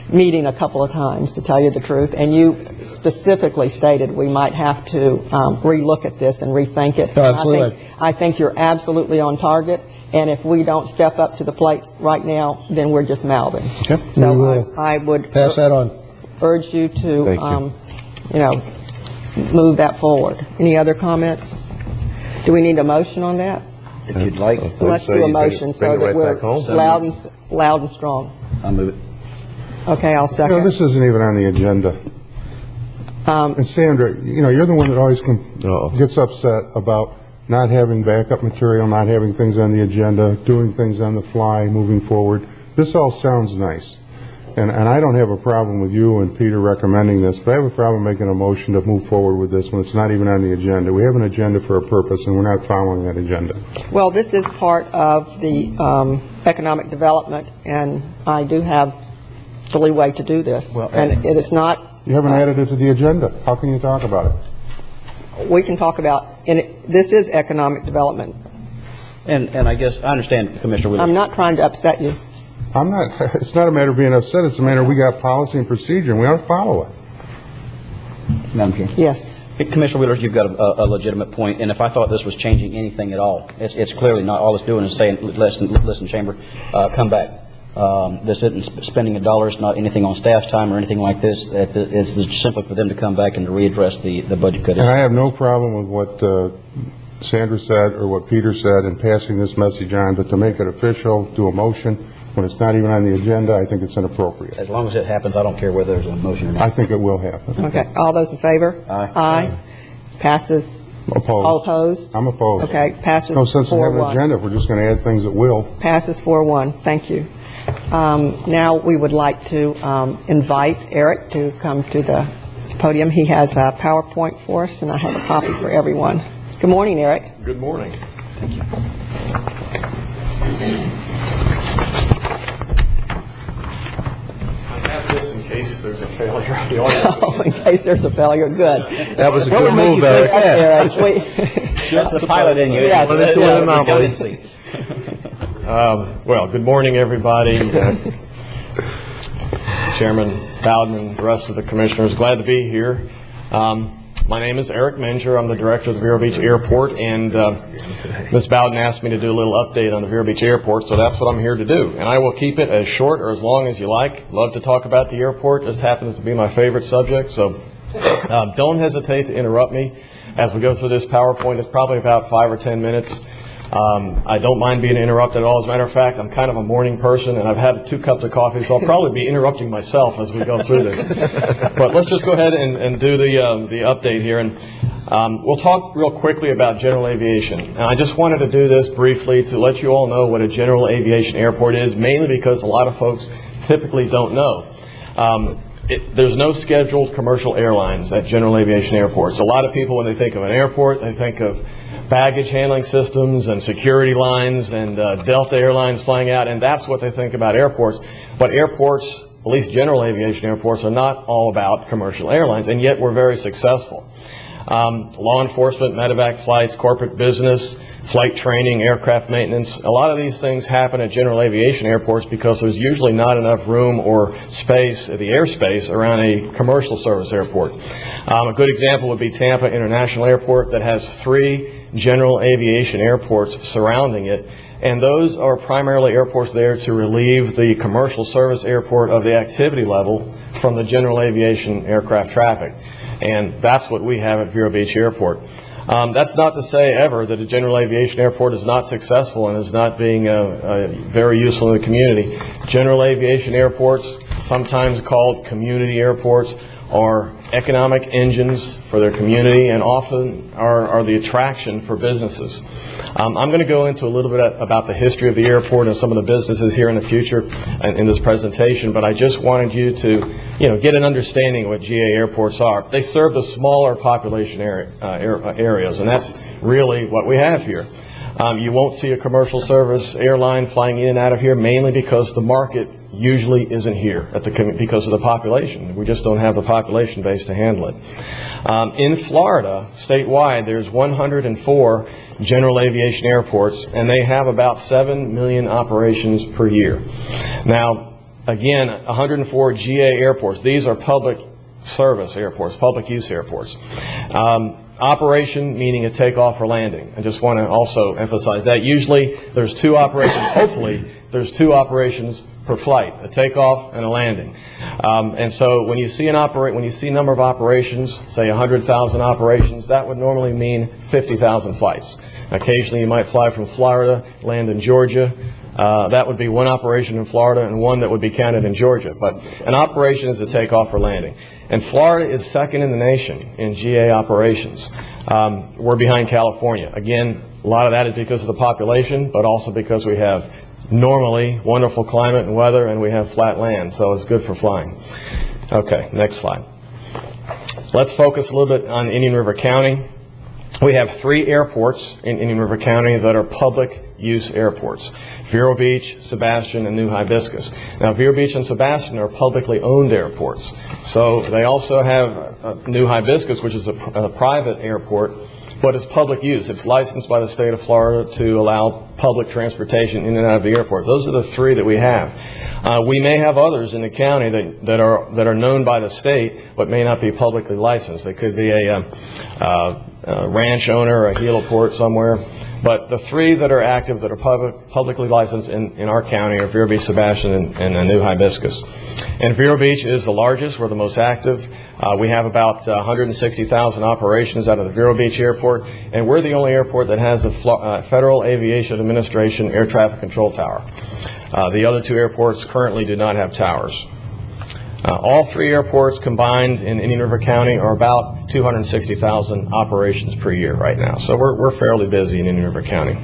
meeting a couple of times, to tell you the truth, and you specifically stated we might have to relook at this and rethink it. Oh, absolutely. I think you're absolutely on target, and if we don't step up to the plate right now, then we're just mouthing. Okay. We So will I would pass that on. urge you to, Thank you. you know, move that forward. Any other comments? Do we need a motion on that? If you'd like, Let's do a motion so that we're loud and strong. I'll move it. Okay, I'll You know, second. this isn't even on the agenda. And Sandra, you know, you're the one that always gets upset about not having backup material, not having things on the agenda, doing things on the fly, moving forward. This all sounds nice. And I don't have a problem with you and Peter recommending this, but I have a problem making a motion to move forward with this when it's not even on the agenda. We have an agenda for a purpose, and we're not following that agenda. Well, this is part of the economic development, and I do have the leeway to do this. And it is not, You haven't added it to the agenda. How can you talk about it? we can talk about, this is economic development. And I guess, I understand, Commissioner Wheeler. I'm not trying to upset you. I'm not, it's not a matter of being upset, it's a matter we got policy and procedure, and we ought to follow it. Madam Chair. Yes. Commissioner Wheeler, you've got a legitimate point, and if I thought this was changing anything at all, it's clearly not. All it's doing is saying, listen, Chamber, come back. This isn't spending of dollars, not anything on staff's time or anything like this. It's simply for them to come back and to readdress the budget cut. And I have no problem with what Sandra said or what Peter said in passing this message on, but to make it official, do a motion when it's not even on the agenda, I think it's inappropriate. As long as it happens, I don't care whether there's a motion or not. I think it will happen. Okay, all those in favor? Aye. Aye. Passes. Opposed. All opposed? I'm opposed. Okay, passes No sense in having an 4-1. agenda if we're just going to add things at will. Passes 4-1. Thank you. Now we would like to invite Eric to come to the podium. He has a PowerPoint for us, and I have a copy for everyone. Good morning, Eric. Good morning. I have this in case there's a failure of the audio. Oh, in case there's a failure, good. That was a What good would make move, you think Eric. that, Eric? That's the pilot in you. Yes, Well, that's yeah, an anomaly. Well, good morning, everybody. Chairman Bowden and the rest of the commissioners, glad to be here. My name is Eric Menger. I'm the director of the Vero Beach Airport, and Ms. Bowden asked me to do a little update on the Vero Beach Airport, so that's what I'm here to do. And I will keep it as short or as long as you like. Love to talk about the airport. Just happens to be my favorite subject, so don't hesitate to interrupt me as we go through this PowerPoint. It's probably about 5 or 10 minutes. I don't mind being interrupted at all. As a matter of fact, I'm kind of a morning person, and I've had 2 cups of coffee, so I'll probably be interrupting myself as we go through this. But let's just go ahead and do the update here, and we'll talk real quickly about general aviation. And I just wanted to do this briefly to let you all know what a general aviation airport is, mainly because a lot of folks typically don't know. There's no scheduled commercial airlines at general aviation airports. A lot of people, when they think of an airport, they think of baggage handling systems and security lines and Delta Airlines flying out, and that's what they think about airports. But airports, at least general aviation airports, are not all about commercial airlines, and yet we're very successful. Law enforcement, medevac flights, corporate business, flight training, aircraft maintenance, a lot of these things happen at general aviation airports because there's usually not enough room or space, the airspace, around a commercial service airport. A good example would be Tampa International Airport that has 3 general aviation airports surrounding it, and those are primarily airports there to relieve the commercial service airport of the activity level from the general aviation aircraft traffic. And that's what we have at Vero Beach Airport. That's not to say ever that a general aviation airport is not successful and is not being very useful in the community. General aviation airports, sometimes called community airports, are economic engines for their community and often are the attraction for businesses. I'm going to go into a little bit about the history of the airport and some of the businesses here in the future in this presentation, but I just wanted you to, get an understanding of what GA airports are. They serve the smaller population areas, and that's really what we have here. You won't see a commercial service airline flying in and out of here, mainly because the market usually isn't here because of the population. We just don't have the population base to handle it. In Florida, statewide, there's 104 general aviation airports, and they have about 7 million operations per year. Now, again, 104 GA airports. These are public service airports, public use airports. Operation meaning a takeoff or landing. I just want to also emphasize that. Usually there's two operations, hopefully there's two operations per flight, a takeoff and a landing. And so when you see number of operations, say 100,000 operations, that would normally mean 50,000 flights. Occasionally you might fly from Florida, land in Georgia. That would be one operation in Florida and one that would be counted in Georgia. But an operation is a takeoff or landing. And Florida is second in the nation in GA operations. We're behind California. Again, a lot of that is because of the population, but also because we have normally wonderful climate and weather, and we have flat land, so it's good for flying. Okay, next slide. Let's focus a little bit on Indian River County. We have 3 airports in Indian River County that are public use airports: Vero Beach, Sebastian, and New Hibiscus. Now, Vero Beach and Sebastian are publicly owned airports. So they also have New Hibiscus, which is a private airport, but it's public use. It's licensed by the state of Florida to allow public transportation in and out of the airport. Those are the 3 that we have. We may have others in the county that are known by the state, but may not be publicly licensed. They could be a ranch owner, a heliport somewhere. But the 3 that are active, that are publicly licensed in our county, are Vero Beach, Sebastian, and New Hibiscus. And Vero Beach is the largest. We're the most active. We have about 160,000 operations out of the Vero Beach Airport, and we're the only airport that has the Federal Aviation Administration Air Traffic Control Tower. The other 2 airports currently do not have towers. All 3 airports combined in Indian River County are about 260,000 operations per year right now. So we're fairly busy in Indian River County.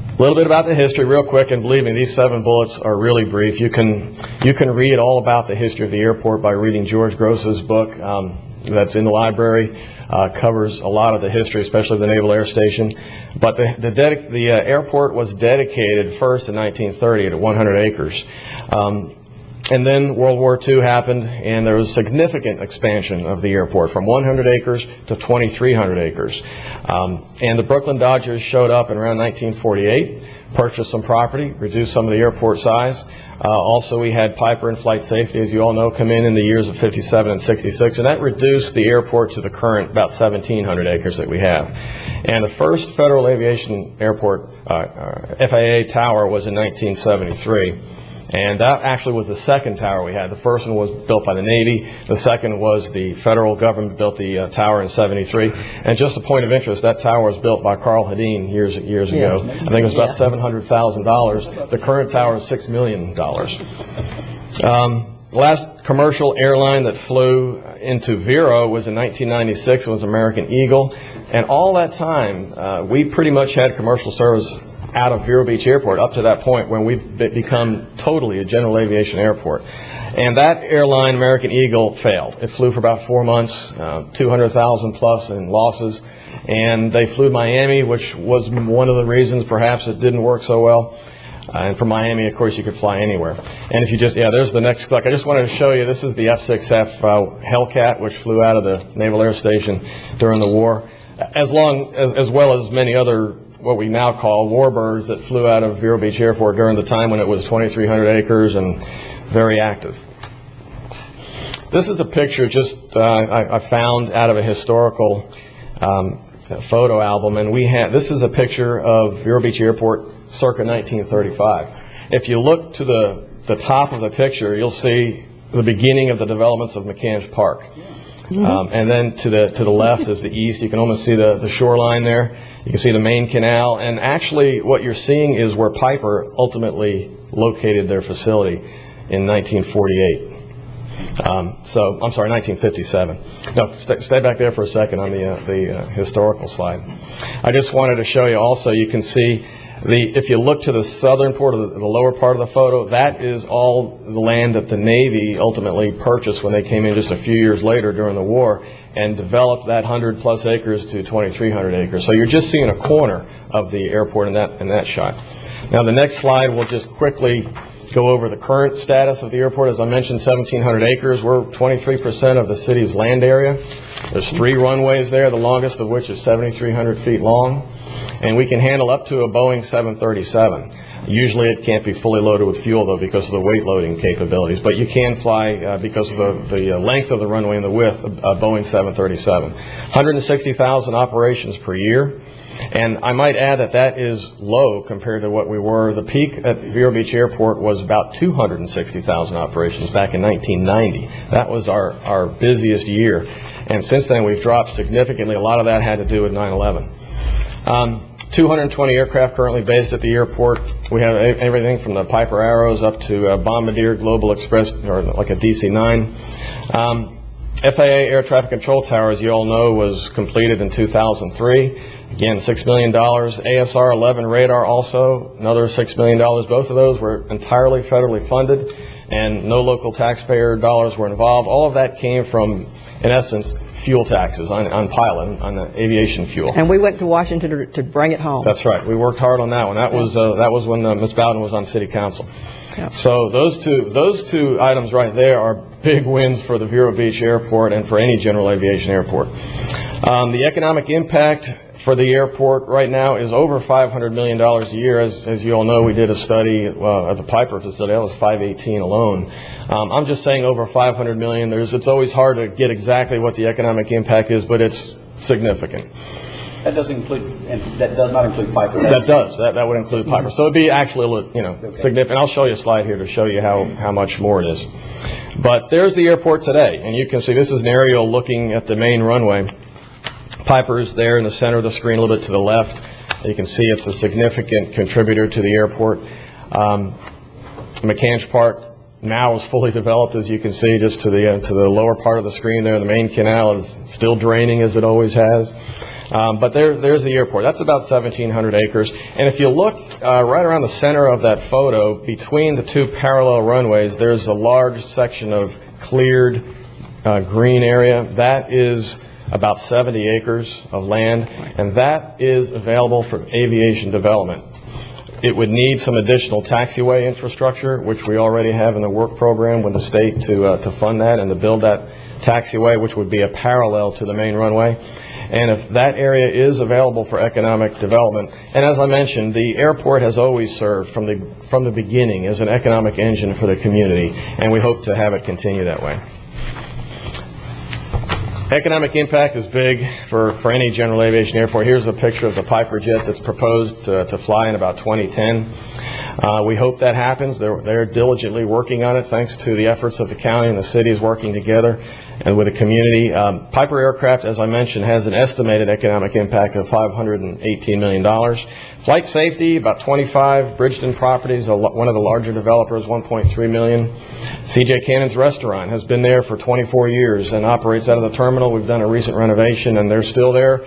A little bit about the history real quick, and believe me, these 7 bullets are really brief. You can read all about the history of the airport by reading George Gross's book that's in the library. Covers a lot of the history, especially of the Naval Air Station. But the airport was dedicated first in 1930 at 100 acres. And then World War II happened, and there was significant expansion of the airport from 100 acres to 2,300 acres. And the Brooklyn Dodgers showed up in around 1948, purchased some property, reduced some of the airport size. Also, we had Piper and Flight Safety, as you all know, come in the years of 57 and 66, and that reduced the airport to the current about 1,700 acres that we have. And the first Federal Aviation Airport, FAA tower, was in 1973. And that actually was the second tower we had. The first one was built by the Navy. The second was the federal government built the tower in 73. And just a point of interest, that tower was built by Carl Hedin years ago. I think it was about $700,000. The current tower is $6 million. The last commercial airline that flew into Vero was in 1996. It was American Eagle. And all that time, we pretty much had commercial service out of Vero Beach Airport up to that point when we've become totally a general aviation airport. And that airline, American Eagle, failed. It flew for about 4 months, 200,000 plus in losses. And they flew Miami, which was one of the reasons perhaps it didn't work so well. And from Miami, of course, you could fly anywhere. And if you just, there's the next click. I just wanted to show you, this is the F-6F Hellcat, which flew out of the Naval Air Station during the war, as well as many other what we now call warbirds that flew out of Vero Beach Airport during the time when it was 2,300 acres and very active. This is a picture I found out of a historical photo album, and this is a picture of Vero Beach Airport circa 1935. If you look to the top of the picture, you'll see the beginning of the developments of McCann Park. And then to the left is the east. You can almost see the shoreline there. You can see the main canal. And actually what you're seeing is where Piper ultimately located their facility in 1948. I'm sorry, 1957. No, stay back there for a second on the historical slide. I just wanted to show you also, you can see If you look to the southern part of the lower part of the photo, that is all the land that the Navy ultimately purchased when they came in just a few years later during the war and developed that 100+ acres to 2,300 acres. So you're just seeing a corner of the airport in that shot. Now the next slide will just quickly go over the current status of the airport. As I mentioned, 1,700 acres. We're 23% of the city's land area. There's 3 runways there, the longest of which is 7,300 feet long. And we can handle up to a Boeing 737. Usually it can't be fully loaded with fuel, though, because of the weight loading capabilities. But you can fly, because of the length of the runway and the width, a Boeing 737. 160,000 operations per year. And I might add that that is low compared to what we were. The peak at Vero Beach Airport was about 260,000 operations back in 1990. That was our busiest year. And since then, we've dropped significantly. A lot of that had to do with 9/11. 220 aircraft currently based at the airport. We have everything from the Piper Arrows up to Bombardier Global Express, or like a DC-9. FAA Air Traffic Control Tower, as you all know, was completed in 2003. Again, $6 million. ASR 11 radar also, another $6 million. Both of those were entirely federally funded, and no local taxpayer dollars were involved. All of that came from, in essence, fuel taxes on pilot, on the aviation fuel. And we went to Washington to bring it home. That's right. We worked hard on that one. That was when Ms. Bowden was on City Council. Yep. So those two items right there are big wins for the Vero Beach Airport and for any general aviation airport. The economic impact for the airport right now is over $500 million a year. As you all know, we did a study at the Piper facility. That was 518 alone. I'm just saying over $500 million. It's always hard to get exactly what the economic impact is, but it's significant. That does not include Piper. That does. That would include Piper. So it'd be actually, significant. I'll show you a slide here to show you how much more it is. But there's the airport today, and you can see this is an aerial looking at the main runway. Piper is there in the center of the screen, a little bit to the left. You can see it's a significant contributor to the airport. McCansh Park now is fully developed, as you can see, just to the lower part of the screen there. The main canal is still draining, as it always has. But there's the airport. That's about 1,700 acres. And if you look right around the center of that photo, between the two parallel runways, there's a large section of cleared green area. That is about 70 acres of land, and that is available for aviation development. It would need some additional taxiway infrastructure, which we already have in the work program with the state to fund that and to build that taxiway, which would be a parallel to the main runway. And if that area is available for economic development, and as I mentioned, the airport has always served from the beginning as an economic engine for the community, and we hope to have it continue that way. Economic impact is big for any general aviation airport. Here's a picture of the Piper jet that's proposed to fly in about 2010. We hope that happens. They're diligently working on it, thanks to the efforts of the county and the cities working together and with the community. Piper Aircraft, as I mentioned, has an estimated economic impact of $518 million. Flight safety, about 25. Bridgeton Properties, one of the larger developers, $1.3 million. C.J. Cannon's Restaurant has been there for 24 years and operates out of the terminal. We've done a recent renovation, and they're still there.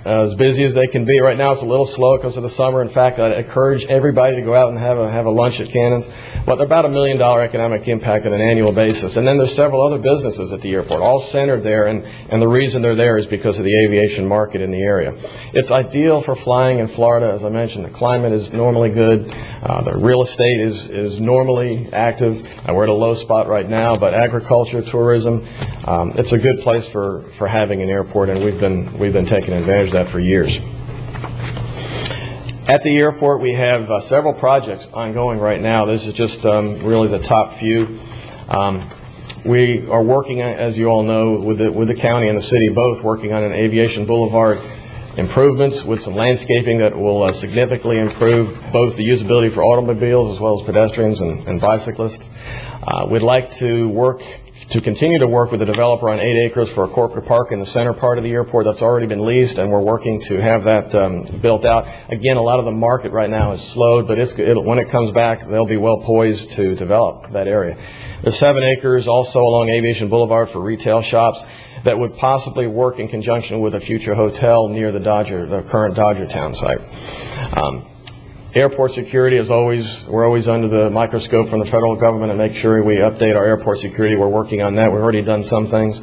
As busy as they can be. Right now it's a little slow because of the summer. In fact, I encourage everybody to go out and have a lunch at Cannon's. But they're about $1 million economic impact on an annual basis. And then there's several other businesses at the airport, all centered there, and the reason they're there is because of the aviation market in the area. It's ideal for flying in Florida. As I mentioned, the climate is normally good. The real estate is normally active. We're at a low spot right now, but agriculture, tourism, it's a good place for having an airport, and we've been taking advantage of that for years. At the airport, we have several projects ongoing right now. This is just really the top few. We are working, as you all know, with the county and the city, both working on an aviation boulevard improvements with some landscaping that will significantly improve both the usability for automobiles as well as pedestrians and bicyclists. We'd like to continue to work with the developer on 8 acres for a corporate park in the center part of the airport that's already been leased, and we're working to have that built out. Again, a lot of the market right now is slowed, but when it comes back, they'll be well poised to develop that area. There's 7 acres also along Aviation Boulevard for retail shops that would possibly work in conjunction with a future hotel near the current Dodger Town site. Airport security is always, we're always under the microscope from the federal government and make sure we update our airport security. We're working on that. We've already done some things.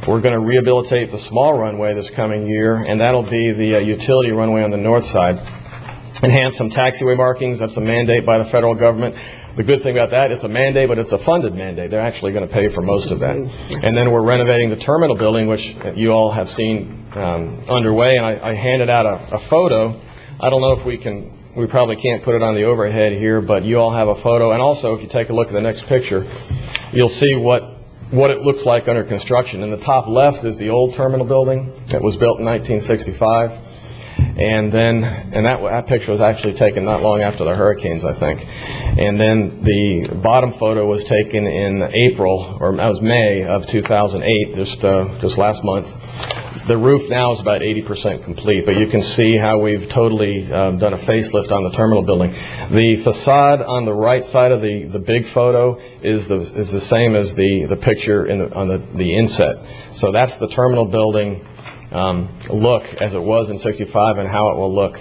We're going to rehabilitate the small runway this coming year, and that'll be the utility runway on the north side. Enhance some taxiway markings. That's a mandate by the federal government. The good thing about that, it's a mandate, but it's a funded mandate. They're actually going to pay for most of that. And then we're renovating the terminal building, which you all have seen underway, and I handed out a photo. I don't know if we probably can't put it on the overhead here, but you all have a photo. And also, if you take a look at the next picture, you'll see what it looks like under construction. In the top left is the old terminal building that was built in 1965. And that picture was actually taken not long after the hurricanes, I think. And then the bottom photo was taken in April, or that was May of 2008, just last month. The roof now is about 80% complete, but you can see how we've totally done a facelift on the terminal building. The facade on the right side of the big photo is the same as the picture on the inset. So that's the terminal building look as it was in '65 and how it will look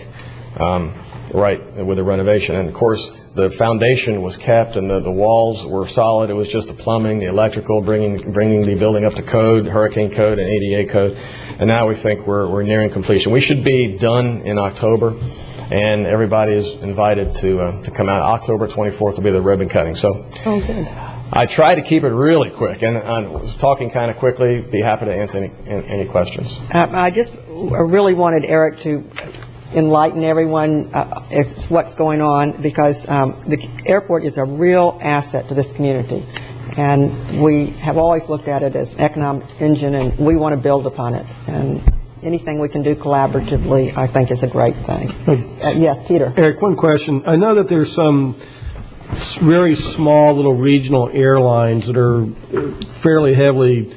right with the renovation. And of course, the foundation was kept and the walls were solid. It was just the plumbing, the electrical, bringing the building up to code, hurricane code and ADA code. And now we think we're nearing completion. We should be done in October, and everybody is invited to come out. October 24th will be the ribbon cutting. So. Oh, good. I try to keep it really quick, and I was talking kind of quickly. Be happy to answer any questions. I really wanted Eric to enlighten everyone as to what's going on, because the airport is a real asset to this community, and we have always looked at it as an economic engine, and we want to build upon it. And anything we can do collaboratively, I think, is a great thing. Yes, Peter. Eric, one question. I know that there's some very small little regional airlines that are fairly heavily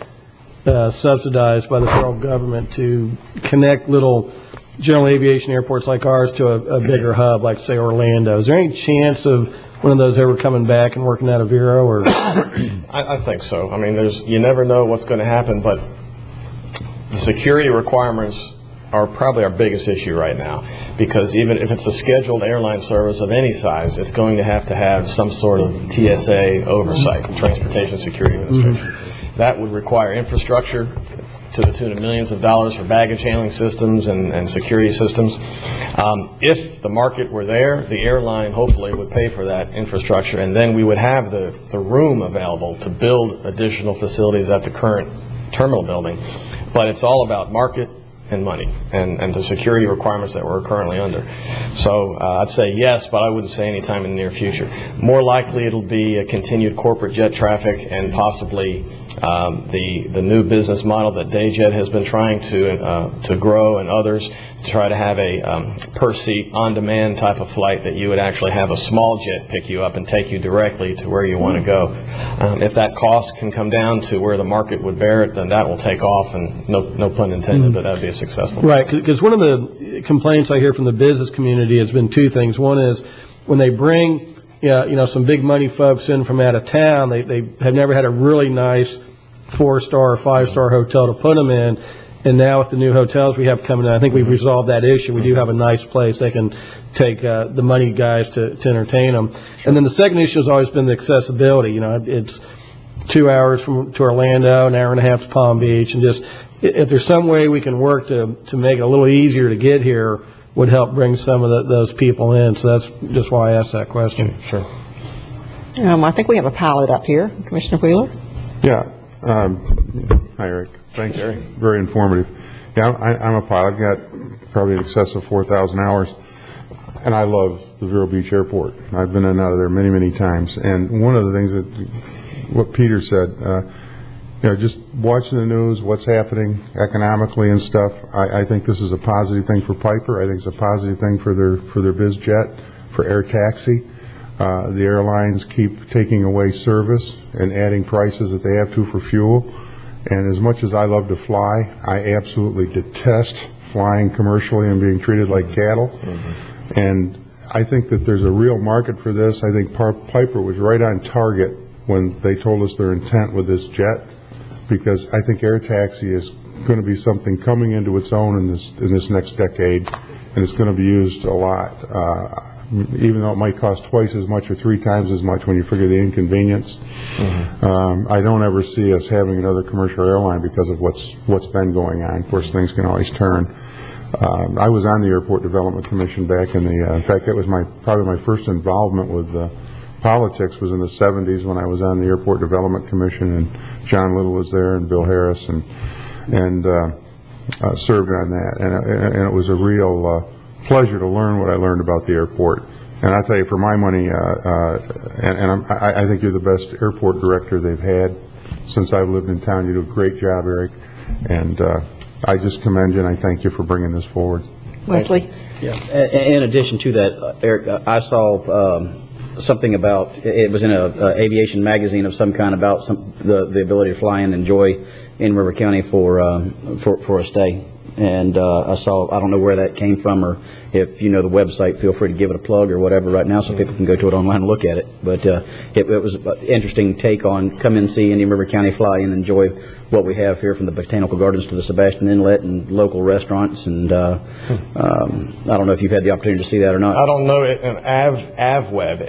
subsidized by the federal government to connect little general aviation airports like ours to a bigger hub, like, say, Orlando. Is there any chance of one of those ever coming back and working out of Vero? Or I think so. I mean, you never know what's going to happen, but the security requirements are probably our biggest issue right now, because even if it's a scheduled airline service of any size, it's going to have some sort of TSA oversight, Transportation Security Administration. That would require infrastructure to the tune of millions of dollars for baggage handling systems and security systems. If the market were there, the airline hopefully would pay for that infrastructure, and then we would have the room available to build additional facilities at the current terminal building. But it's all about market and money and the security requirements that we're currently under. So I'd say yes, but I wouldn't say anytime in the near future. More likely it'll be a continued corporate jet traffic and possibly the new business model that DayJet has been trying to grow, and others, to try to have a per seat on demand type of flight that you would actually have a small jet pick you up and take you directly to where you want to go. If that cost can come down to where the market would bear it, then that will take off, and no pun intended, but that would be a successful. Right, because one of the complaints I hear from the business community has been two things. One is when they bring some big money folks in from out of town, they have never had a really nice 4-star or 5-star hotel to put them in. And now with the new hotels we have coming in, I think we've resolved that issue. We do have a nice place they can take the money guys to entertain them. And then the second issue has always been the accessibility. It's 2 hours to Orlando, an hour and a half to Palm Beach, and just if there's some way we can work to make it a little easier to get here, would help bring some of those people in. So that's just why I asked that question. Sure. I think we have a pilot up here, Commissioner Wheeler. Yeah. Hi, Eric. Thanks. Very informative. Yeah, I'm a pilot. Got probably in excess of 4,000 hours, and I love the Vero Beach Airport. I've been in and out of there many, many times. And one of the things that what Peter said, just watching the news, what's happening economically and stuff. I think this is a positive thing for Piper. I think it's a positive thing for their biz jet, for air taxi. The airlines keep taking away service and adding prices that they have to for fuel. And as much as I love to fly, I absolutely detest flying commercially and being treated like cattle. And I think that there's a real market for this. I think Piper was right on target when they told us their intent with this jet, because I think air taxi is going to be something coming into its own in this next decade, and it's going to be used a lot. even though it might cost twice as much or 3 times as much when you figure the inconvenience. I don't ever see us having another commercial airline because of what's been going on. Of course, things can always turn. I was on the Airport Development Commission back in fact, that was probably my first involvement with politics was in the 70s when I was on the Airport Development Commission, and John Little was there, and Bill Harris, and served on that. And it was a real pleasure to learn what I learned about the airport. And I tell you, for my money, I think you're the best airport director they've had since I've lived in town. You do a great job, Eric, and I just commend you, and I thank you for bringing this forward. Wesley? Yeah. In addition to that, Eric, I saw something about, it was in a aviation magazine of some kind about the ability to fly and enjoy in River County for a stay. And I don't know where that came from, or if you know the website, feel free to give it a plug or whatever right now so people can go to it online and look at it. But it was an interesting take on come and see Indian River County fly and enjoy what we have here, from the Botanical Gardens to the Sebastian Inlet and local restaurants. And I don't know if you've had the opportunity to see that or not. I don't know. AVWeb,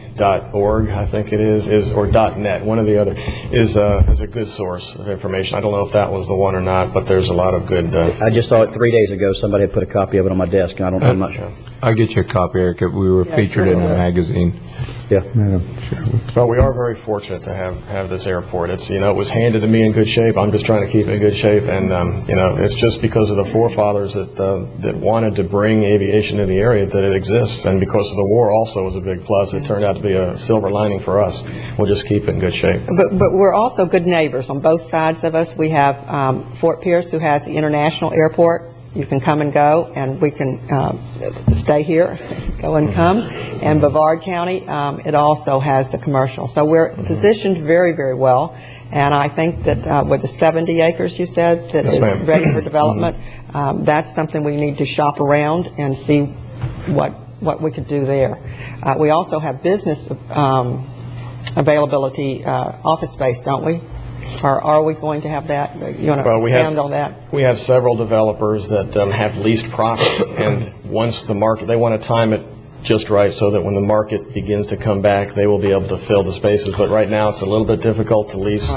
AVWEB.org, I think it is or .net, one or the other, is a good source of information. I don't know if that was the one or not, but there's a lot of good. I just saw it 3 days ago. Somebody had put a copy of it on my desk. I'm not sure. I'll get you a copy, Eric. We were featured in a magazine. Yeah. Well, we are very fortunate to have this airport. It's, it was handed to me in good shape. I'm just trying to keep it in good shape, and it's just because of the forefathers that wanted to bring aviation to the area that it exists, and because of the war also was a big plus. It turned out to be a silver lining for us. We'll just keep it in good shape. But we're also good neighbors on both sides of us. We have Fort Pierce, who has the international airport. You can come and go, and we can stay here, go and come. And Brevard County, it also has the commercial. So we're positioned very, very well. And I think that with the 70 acres you said that is ready for development, that's something we need to shop around and see what we could do there. We also have business availability, office space, don't we? Or are we going to have that? You want to expand on that? We have several developers that have leased property, and once the market, they want to time it just right so that when the market begins to come back, they will be able to fill the spaces. But right now, it's a little bit difficult to lease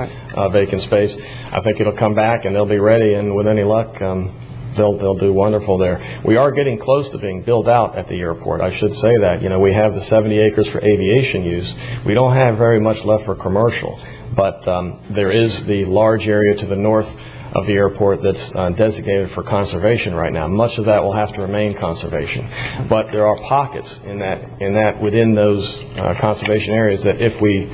vacant space. I think it'll come back, and they'll be ready, and with any luck, they'll do wonderful there. We are getting close to being built out at the airport. I should say that. We have the 70 acres for aviation use. We don't have very much left for commercial. But there is the large area to the north of the airport that's designated for conservation right now. Much of that will have to remain conservation. But there are pockets within those conservation areas that if we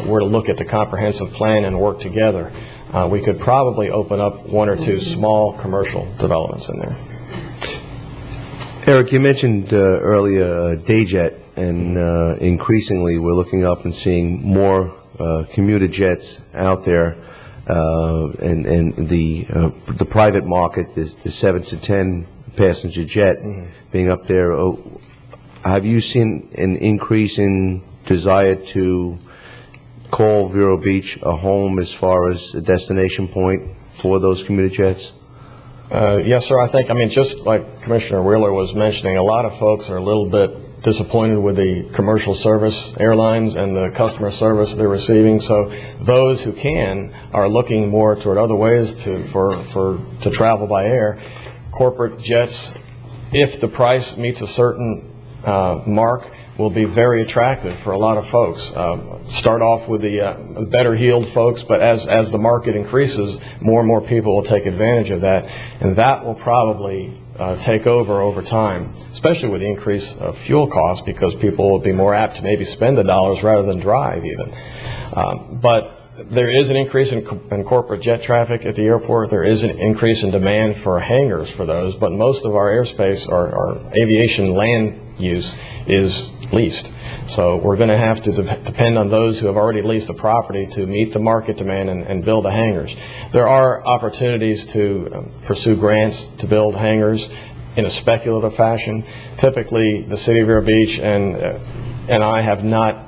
were to look at the comprehensive plan and work together, we could probably open up 1 or 2 small commercial developments in there. Eric, you mentioned earlier Dayjet, and increasingly we're looking up and seeing more commuter jets out there, and the private market, the 7 to 10 passenger jet being up there. Have you seen an increase in desire to call Vero Beach a home as far as a destination point for those commuter jets? Yes, sir. I think, just like Commissioner Wheeler was mentioning, a lot of folks are a little bit disappointed with the commercial service airlines and the customer service they're receiving. So those who can are looking more toward other ways to travel by air. Corporate jets, if the price meets a certain mark, will be very attractive for a lot of folks. Start off with the better heeled folks, but as the market increases, more and more people will take advantage of that, and that will probably take over time, especially with the increase of fuel costs, because people will be more apt to maybe spend the dollars rather than drive even. But there is an increase in corporate jet traffic at the airport. There is an increase in demand for hangars for those, but most of our airspace, our aviation land use, is leased. So we're going to have to depend on those who have already leased the property to meet the market demand and build the hangars. There are opportunities to pursue grants to build hangars in a speculative fashion. Typically, the City of Vero Beach and I have not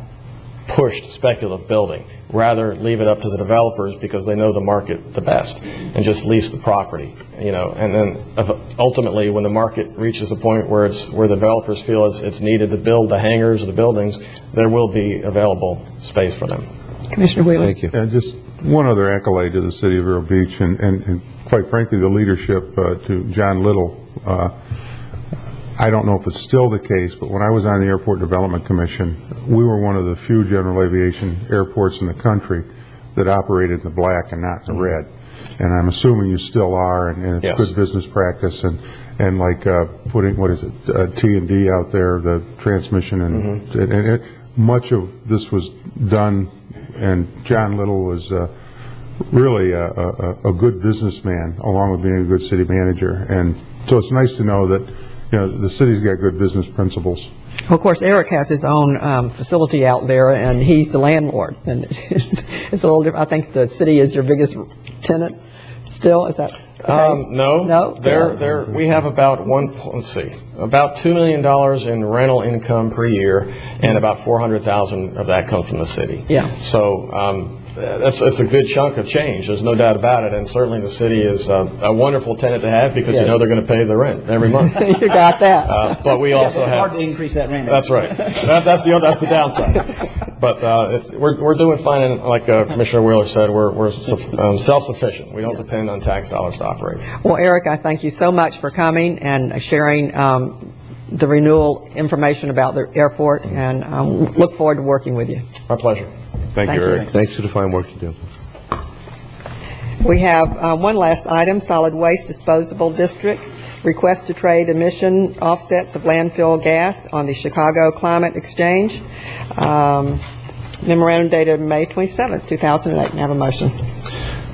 pushed speculative building. rather leave it up to the developers because they know the market the best and just lease the property, and then ultimately when the market reaches a point where the developers feel it's needed to build the hangars or the buildings, there will be available space for them. Commissioner Wheeler. Thank you. And just one other accolade to the city of Vero Beach and quite frankly the leadership to John Little. I don't know if it's still the case, but when I was on the Airport Development Commission, we were one of the few general aviation airports in the country that operated in the black and not in the red. And I'm assuming you still are, and it's Yes. good business practice, and like putting, T&D out there, the transmission, and much of this was done, and John Little was really a good businessman, along with being a good city manager. And so it's nice to know that the city's got good business principles. Well, of course, Eric has his own facility out there, and he's the landlord. And it's a little different. I think the city is your biggest tenant still. Is that the case? No. No? We have about about $2 million in rental income per year, and about $400,000 of that comes from the city. Yeah. So that's a good chunk of change. There's no doubt about it, and certainly the city is a wonderful tenant to have because Yes. they're going to pay the rent every month. You got that. But we also It's hard to have. increase that rent. That's right. That's the downside. But we're doing fine, and like Commissioner Wheeler said, we're self-sufficient. We don't depend on tax dollars to operate. Well, Eric, I thank you so much for coming and sharing the renewal information about the airport, and look forward to working with you. My pleasure. Thank you, Eric. Thanks for the fine work you do. We have one last item, Solid Waste Disposable District. Request to trade emission offsets of landfill gas on the Chicago Climate Exchange. Memorandum dated May 27th, 2008. May I have a motion?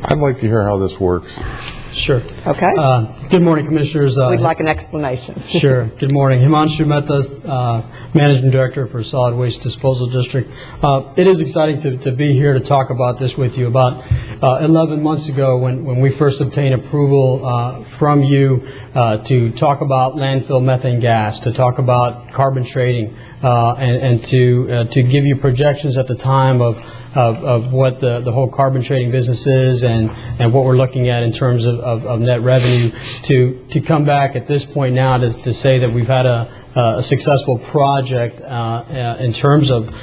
I'd like to hear how this works. Sure. Okay. Good morning, Commissioners. We'd like an explanation. Sure. Good morning. Himanshu Mehta, Managing Director for Solid Waste Disposal District. It is exciting to be here to talk about this with you. About 11 months ago, when we first obtained approval from you to talk about landfill methane gas, to talk about carbon trading, and to give you projections at the time of what the whole carbon trading business is and what we're looking at in terms of net revenue, to come back at this point now to say that we've had a successful project in terms of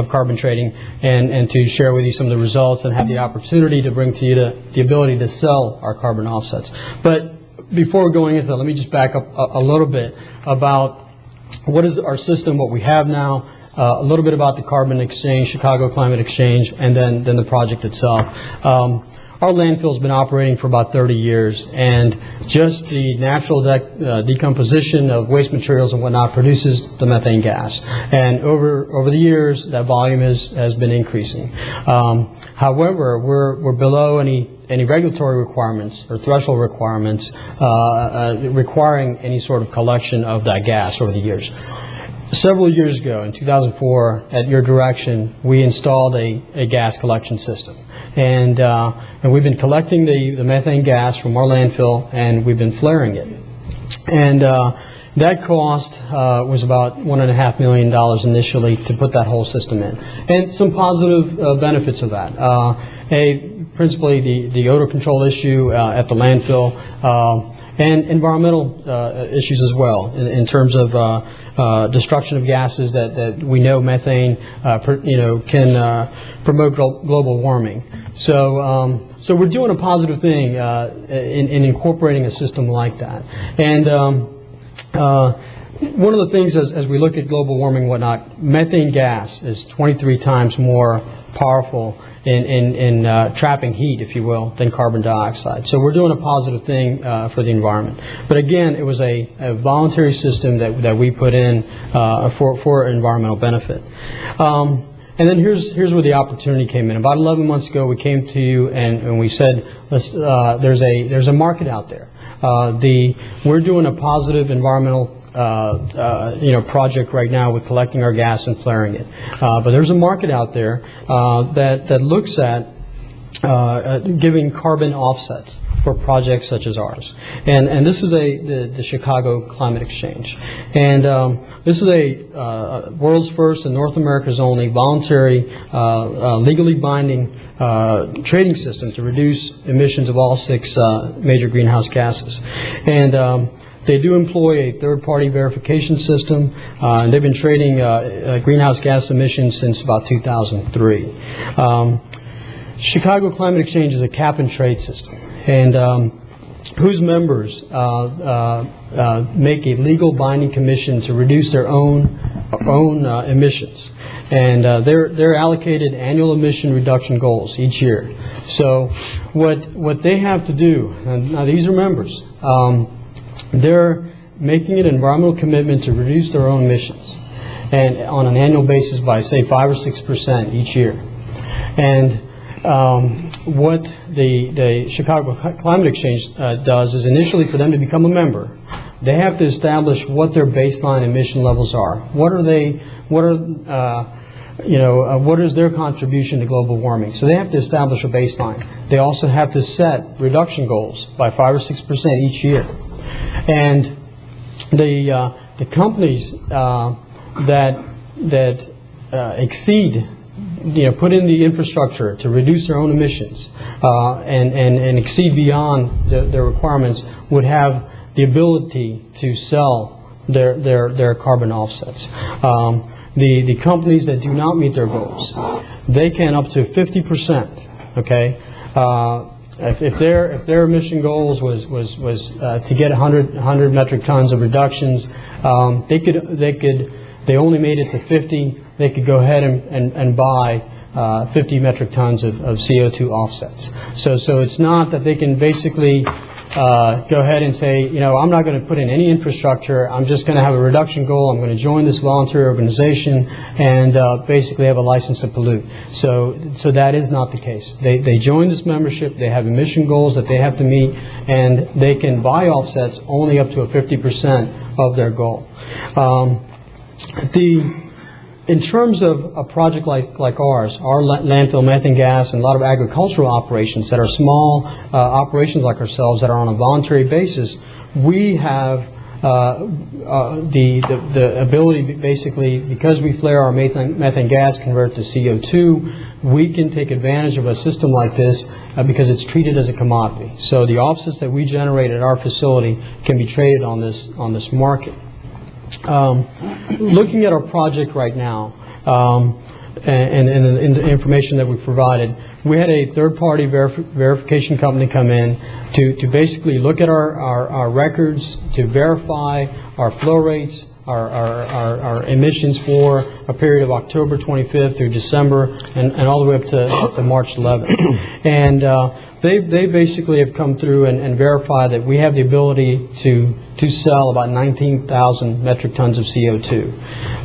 carbon trading, and to share with you some of the results and have the opportunity to bring to you the ability to sell our carbon offsets. But before going into that, let me just back up a little bit about what is our system, what we have now, a little bit about the carbon exchange, Chicago Climate Exchange, and then the project itself. Our landfill's been operating for about 30 years, and just the natural decomposition of waste materials and whatnot produces the methane gas. And over the years, that volume has been increasing. However, we're below any regulatory requirements or threshold requirements requiring any sort of collection of that gas over the years. Several years ago, in 2004, at your direction, we installed a gas collection system, and we've been collecting the methane gas from our landfill, and we've been flaring it. And that cost was about $1.5 million initially to put that whole system in, and some positive benefits of that. Principally the odor control issue at the landfill, and environmental issues as well, in terms of destruction of gases that we know methane can promote global warming. So we're doing a positive thing in incorporating a system like that. And one of the things as we look at global warming and whatnot, methane gas is 23 times more powerful in trapping heat, if you will, than carbon dioxide. So we're doing a positive thing for the environment. But again, it was a voluntary system that we put in for environmental benefit. And then here's where the opportunity came in. About 11 months ago, we came to you and we said, there's a market out there. We're doing a positive environmental project right now with collecting our gas and flaring it. But there's a market out there that looks at giving carbon offsets for projects such as ours. And this is the Chicago Climate Exchange. And this is a world's first and North America's only voluntary, legally binding trading system to reduce emissions of all 6 major greenhouse gases. And they do employ a third-party verification system, and they've been trading greenhouse gas emissions since about 2003. Chicago Climate Exchange is a cap-and-trade system, and whose members make a legal binding commission to reduce their own emissions, and they're allocated annual emission reduction goals each year. So what they have to do, and now these are members, they're making an environmental commitment to reduce their own emissions, and on an annual basis by say 5 or 6% each year. And what the Chicago Climate Exchange does is initially, for them to become a member, they have to establish what their baseline emission levels are. What is their contribution to global warming? So they have to establish a baseline. They also have to set reduction goals by 5 or 6% each year. And the companies that exceed, put in the infrastructure to reduce their own emissions and exceed beyond their requirements would have the ability to sell their carbon offsets. The companies that do not meet their goals, they can up to 50%. Okay, if their emission goals was to get 100 metric tons of reductions, they only made it to 50. They could go ahead and buy 50 metric tons of CO2 offsets. So it's not that they can basically go ahead and say, I'm not going to put in any infrastructure. I'm just going to have a reduction goal. I'm going to join this voluntary organization and basically have a license to pollute. So that is not the case. They join this membership. They have emission goals that they have to meet, and they can buy offsets only up to a 50% of their goal. In terms of a project like ours, our landfill methane gas and a lot of agricultural operations that are small operations like ourselves that are on a voluntary basis, we have the ability, basically, because we flare our methane gas, convert to CO2, we can take advantage of a system like this because it's treated as a commodity. So the offsets that we generate at our facility can be traded on this market. Looking at our project right now, and the information that we provided, we had a third-party verification company come in to basically look at our records, to verify our flow rates, our emissions for a period of October 25th through December and all the way up to March 11th. And they basically have come through and verified that we have the ability to sell about 19,000 metric tons of CO2.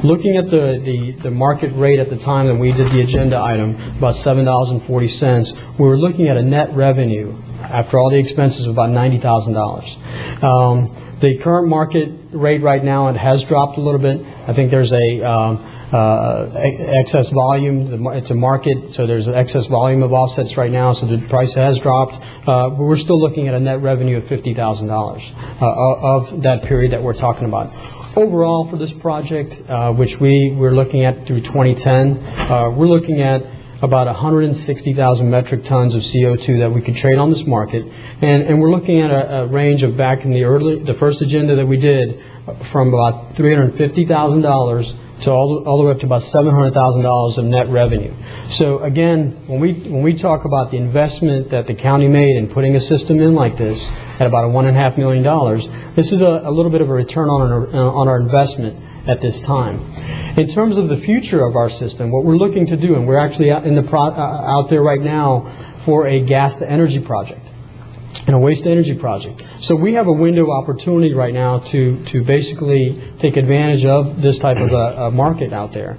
Looking at the market rate at the time that we did the agenda item, about $7.40, we were looking at a net revenue after all the expenses of about $90,000. The current market rate right now, it has dropped a little bit. I think there's excess volume. It's a market, so there's an excess volume of offsets right now, so the price has dropped. But we're still looking at a net revenue of $50,000 of that period that we're talking about. Overall, for this project, which we're looking at through 2010, we're looking at about 160,000 metric tons of CO2 that we could trade on this market, and we're looking at a range of, back in the first agenda that we did, from about $350,000 to all the way up to about $700,000 of net revenue. So again, when we talk about the investment that the county made in putting a system in like this at about $1.5 million, this is a little bit of a return on our investment at this time. In terms of the future of our system, what we're looking to do, and we're actually out there right now for a gas to energy project and a waste to energy project. So we have a window of opportunity right now to basically take advantage of this type of a market out there.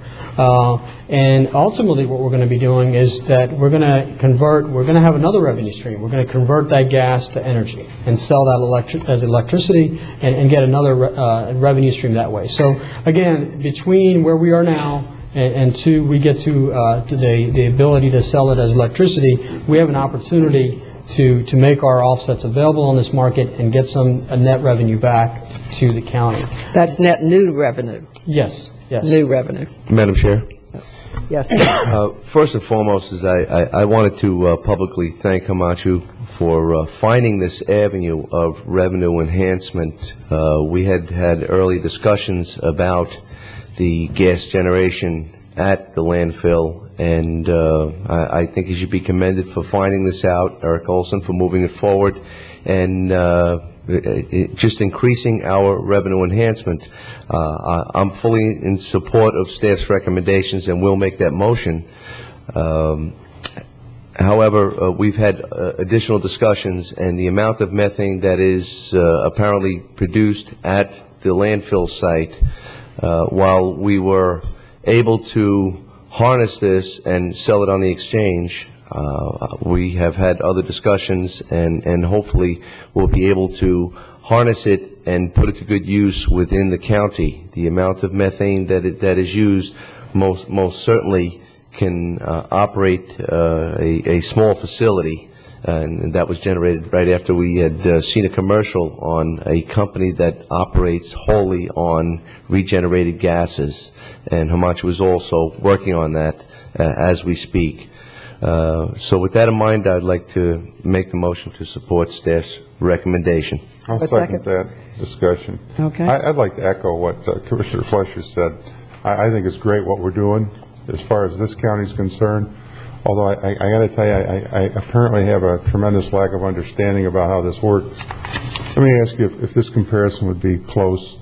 And ultimately what we're going to be doing is that we're going to have another revenue stream. We're going to convert that gas to energy and sell that as electricity and get another revenue stream that way. So again, between where we are now and we get to the ability to sell it as electricity, we have an opportunity to make our offsets available on this market and get some net revenue back to the county. That's net new revenue, Yes, yes. new revenue. Madam Chair? Yes. First and foremost is I wanted to publicly thank Hamachu for finding this avenue of revenue enhancement. We had early discussions about the gas generation at the landfill, and I think he should be commended for finding this out, Eric Olson for moving it forward, and just increasing our revenue enhancement. I'm fully in support of staff's recommendations and will make that motion. However, we've had additional discussions, and the amount of methane that is apparently produced at the landfill site, while we were able to harness this and sell it on the exchange, we have had other discussions, and hopefully we'll be able to harness it and put it to good use within the county. The amount of methane that is used most certainly can operate a small facility, and that was generated right after we had seen a commercial on a company that operates wholly on regenerated gases, and Hamachu is also working on that as we speak. So with that in mind, I'd like to make the motion to support staff's recommendation. I'll A second second. that discussion. Okay. I'd like to echo what Commissioner Fletcher said. I think it's great what we're doing as far as this county is concerned, although I got to tell you, I apparently have a tremendous lack of understanding about how this works. Let me ask you if this comparison would be close.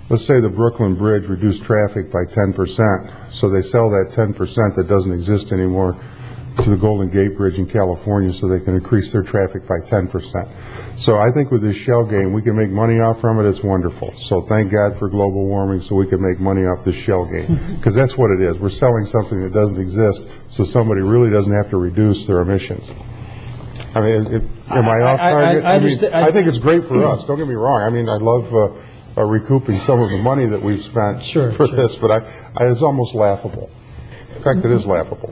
Let's say the Brooklyn Bridge reduced traffic by 10%, so they sell that 10% that doesn't exist anymore to the Golden Gate Bridge in California so they can increase their traffic by 10%. So I think with this shell game, we can make money off from it. It's wonderful. So thank God for global warming so we can make money off this shell game. Because that's what it is. We're selling something that doesn't exist so somebody really doesn't have to reduce their emissions. I mean, am I off target? I think it's great for us. Don't get me wrong. I mean, I love recouping some of the money that we've spent for this, but it's almost laughable. In fact, it is laughable.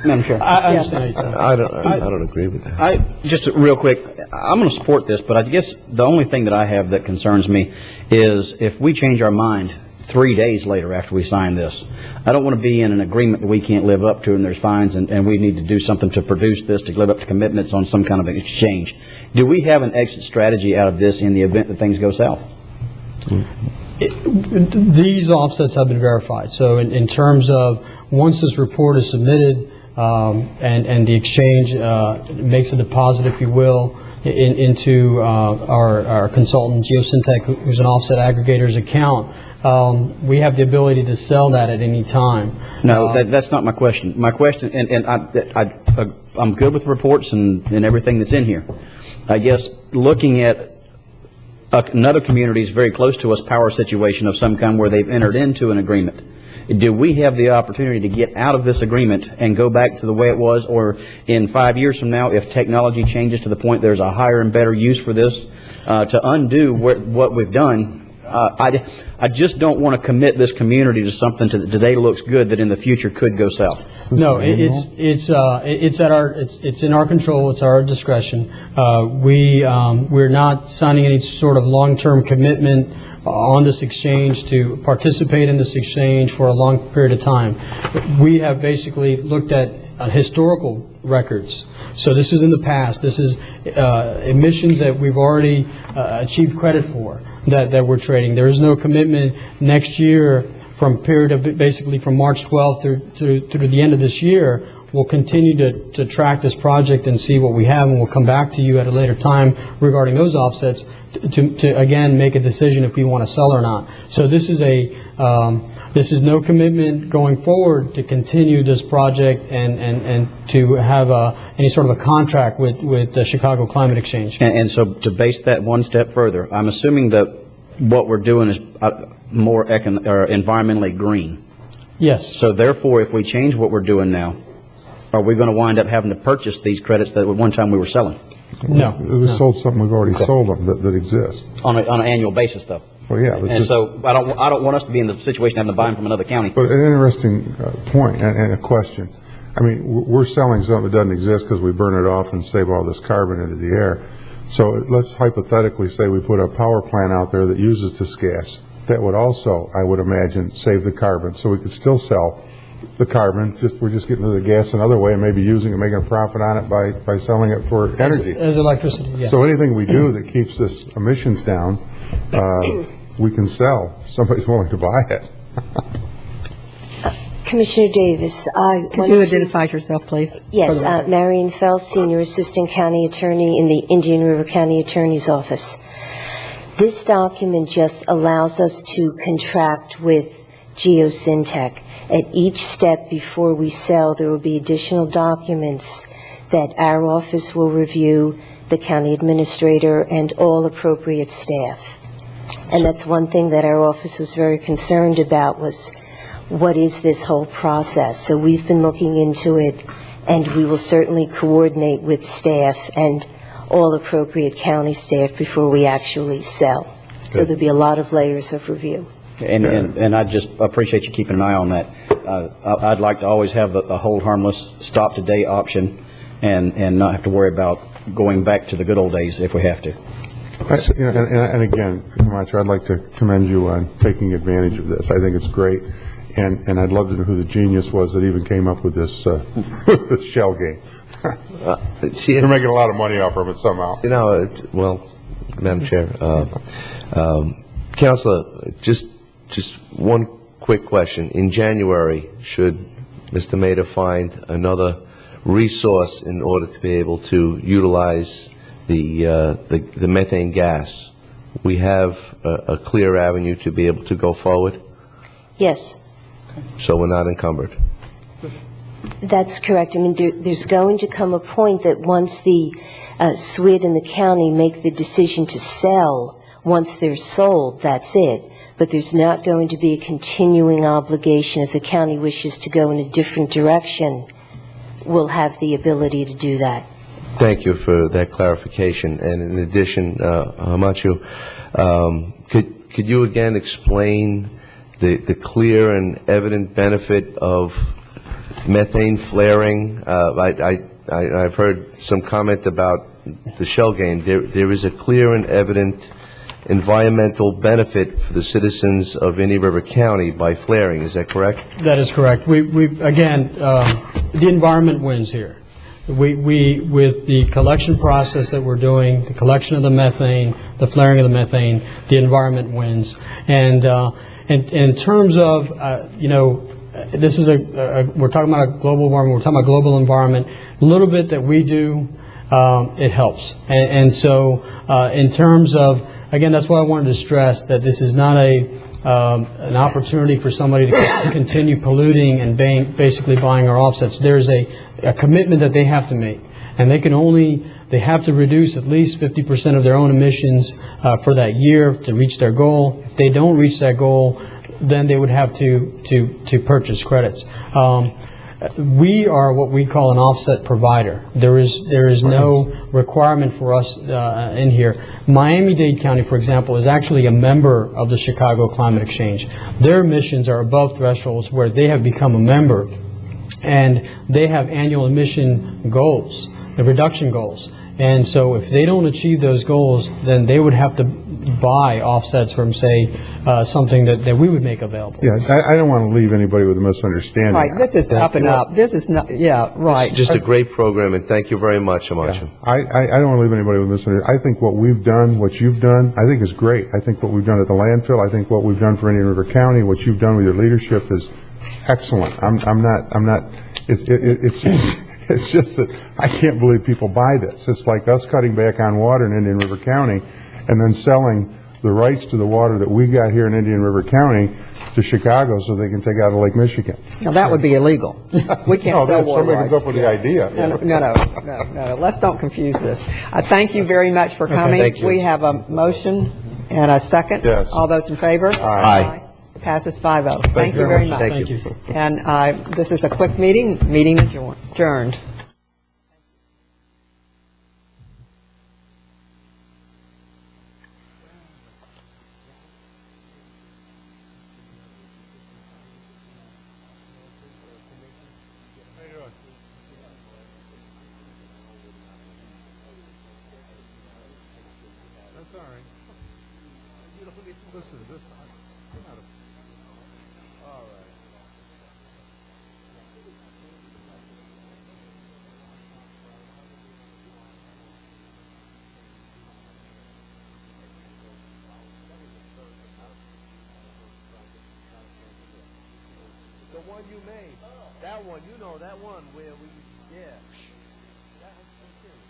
Madam Chair. I understand. I don't agree with that. Just real quick, I'm going to support this, but I guess the only thing that I have that concerns me is if we change our mind 3 days later after we sign this. I don't want to be in an agreement that we can't live up to and there's fines and we need to do something to produce this to live up to commitments on some kind of an exchange. Do we have an exit strategy out of this in the event that things go south? These offsets have been verified. So in terms of once this report is submitted and the exchange makes a deposit, if you will, into our consultant Geosyntec, who's an offset aggregator's account, we have the ability to sell that at any time. No, that's not my question. My question, and I'm good with reports and everything that's in here. I guess looking at another community is very close to us, power situation of some kind where they've entered into an agreement. Do we have the opportunity to get out of this agreement and go back to the way it was, or in 5 years from now, if technology changes to the point there's a higher and better use for this, to undo what we've done? I just don't want to commit this community to something that today looks good that in the future could go south. No, it's in our control. It's our discretion. We're not signing any sort of long-term commitment on this exchange to participate in this exchange for a long period of time. We have basically looked at historical records. So this is in the past. This is emissions that we've already achieved credit for that we're trading. There is no commitment next year from period of basically from March 12th through the end of this year. We'll continue to track this project and see what we have, and we'll come back to you at a later time regarding those offsets to again make a decision if we want to sell or not. So this is no commitment going forward to continue this project and to have any sort of a contract with the Chicago Climate Exchange. And so to base that one step further, I'm assuming that what we're doing is more environmentally green. Yes. So therefore, if we change what we're doing now, are we going to wind up having to purchase these credits that at one time we were selling? No. We sold something we've already sold them that exists. On an annual basis, though. Well, yeah. And so I don't want us to be in the situation of having to buy them from another county. But an interesting point and a question. I mean, we're selling something that doesn't exist because we burn it off and save all this carbon into the air. So let's hypothetically say we put a power plant out there that uses this gas. That would also, I would imagine, save the carbon. So we could still sell the carbon, we're just getting to the gas another way and maybe using it, making a profit on it by selling it for energy. As electricity, yes. So anything we do that keeps this emissions down, we can sell. Somebody's willing to buy it. Commissioner Davis, Could you identify yourself, please? Yes, Marion Fell, Senior Assistant County Attorney in the Indian River County Attorney's Office. This document just allows us to contract with Geosyntec. At each step before we sell, there will be additional documents that our office will review, the county administrator, and all appropriate staff. And that's one thing that our office was very concerned about, was what is this whole process? So we've been looking into it, and we will certainly coordinate with staff and all appropriate county staff before we actually sell. Good. So there'll be a lot of layers of review. And I just appreciate you keeping an eye on that. I'd like to always have the hold harmless, stop today option, and not have to worry about going back to the good old days if we have to. And again, Camacho, I'd like to commend you on taking advantage of this. I think it's great, and I'd love to know who the genius was that even came up with this this shell game. You're making a lot of money off of it somehow. Well, Madam Chair, Councilor, just one quick question. In January, should Mr. Maida find another resource in order to be able to utilize the methane gas, we have a clear avenue to be able to go forward? Yes. So we're not encumbered? That's correct. I mean, there's going to come a point that once the SWID and the county make the decision to sell, once they're sold, that's it. But there's not going to be a continuing obligation. If the county wishes to go in a different direction, we'll have the ability to do that. Thank you for that clarification. And in addition, Hamachu, could you again explain the clear and evident benefit of methane flaring? I've heard some comment about the shell game. There is a clear and evident environmental benefit for the citizens of Indian River County by flaring. Is that correct? That is correct. We again, the environment wins here. We with the collection process that we're doing, the collection of the methane, the flaring of the methane, the environment wins. And in terms of this is we're talking about a global warming. We're talking about global environment. A little bit that we do, it helps. And so in terms of, again, that's why I wanted to stress that this is not an opportunity for somebody to continue polluting and basically buying our offsets. There's a commitment that they have to make, and they have to reduce at least 50% of their own emissions for that year to reach their goal. If they don't reach that goal, then they would have to purchase credits. We are what we call an offset provider. There is no requirement for us in here. Miami-Dade County, for example, is actually a member of the Chicago Climate Exchange. Their emissions are above thresholds where they have become a member, and they have annual emission goals, the reduction goals. And so if they don't achieve those goals, then they would have to buy offsets from, say, something that we would make available. Yeah, I don't want to leave anybody with a misunderstanding. Right, this is up and up. This is not, yeah, right. It's just a great program, and thank you very much, Hamachu. I don't want to leave anybody with a misunderstanding. I think what we've done, what you've done, I think is great. I think what we've done at the landfill, I think what we've done for Indian River County, what you've done with your leadership is excellent. It's just that I can't believe people buy this. It's like us cutting back on water in Indian River County and then selling the rights to the water that we got here in Indian River County to Chicago so they can take out of Lake Michigan. Now, that would be illegal. We can't sell water somebody rights. comes up with the idea. No. Let's don't confuse this. Thank you very much for coming. Thank you. We have a motion and a second. Yes. All those in favor? Aye. Passes 5-0. Thank you very much. Thank you. And this is a quick meeting. Meeting adjourned. How you doing? sorry. You don't need to Listen, this, I'm not a... All right. The one you made. That one, you know, that one where we, yeah. That was so serious.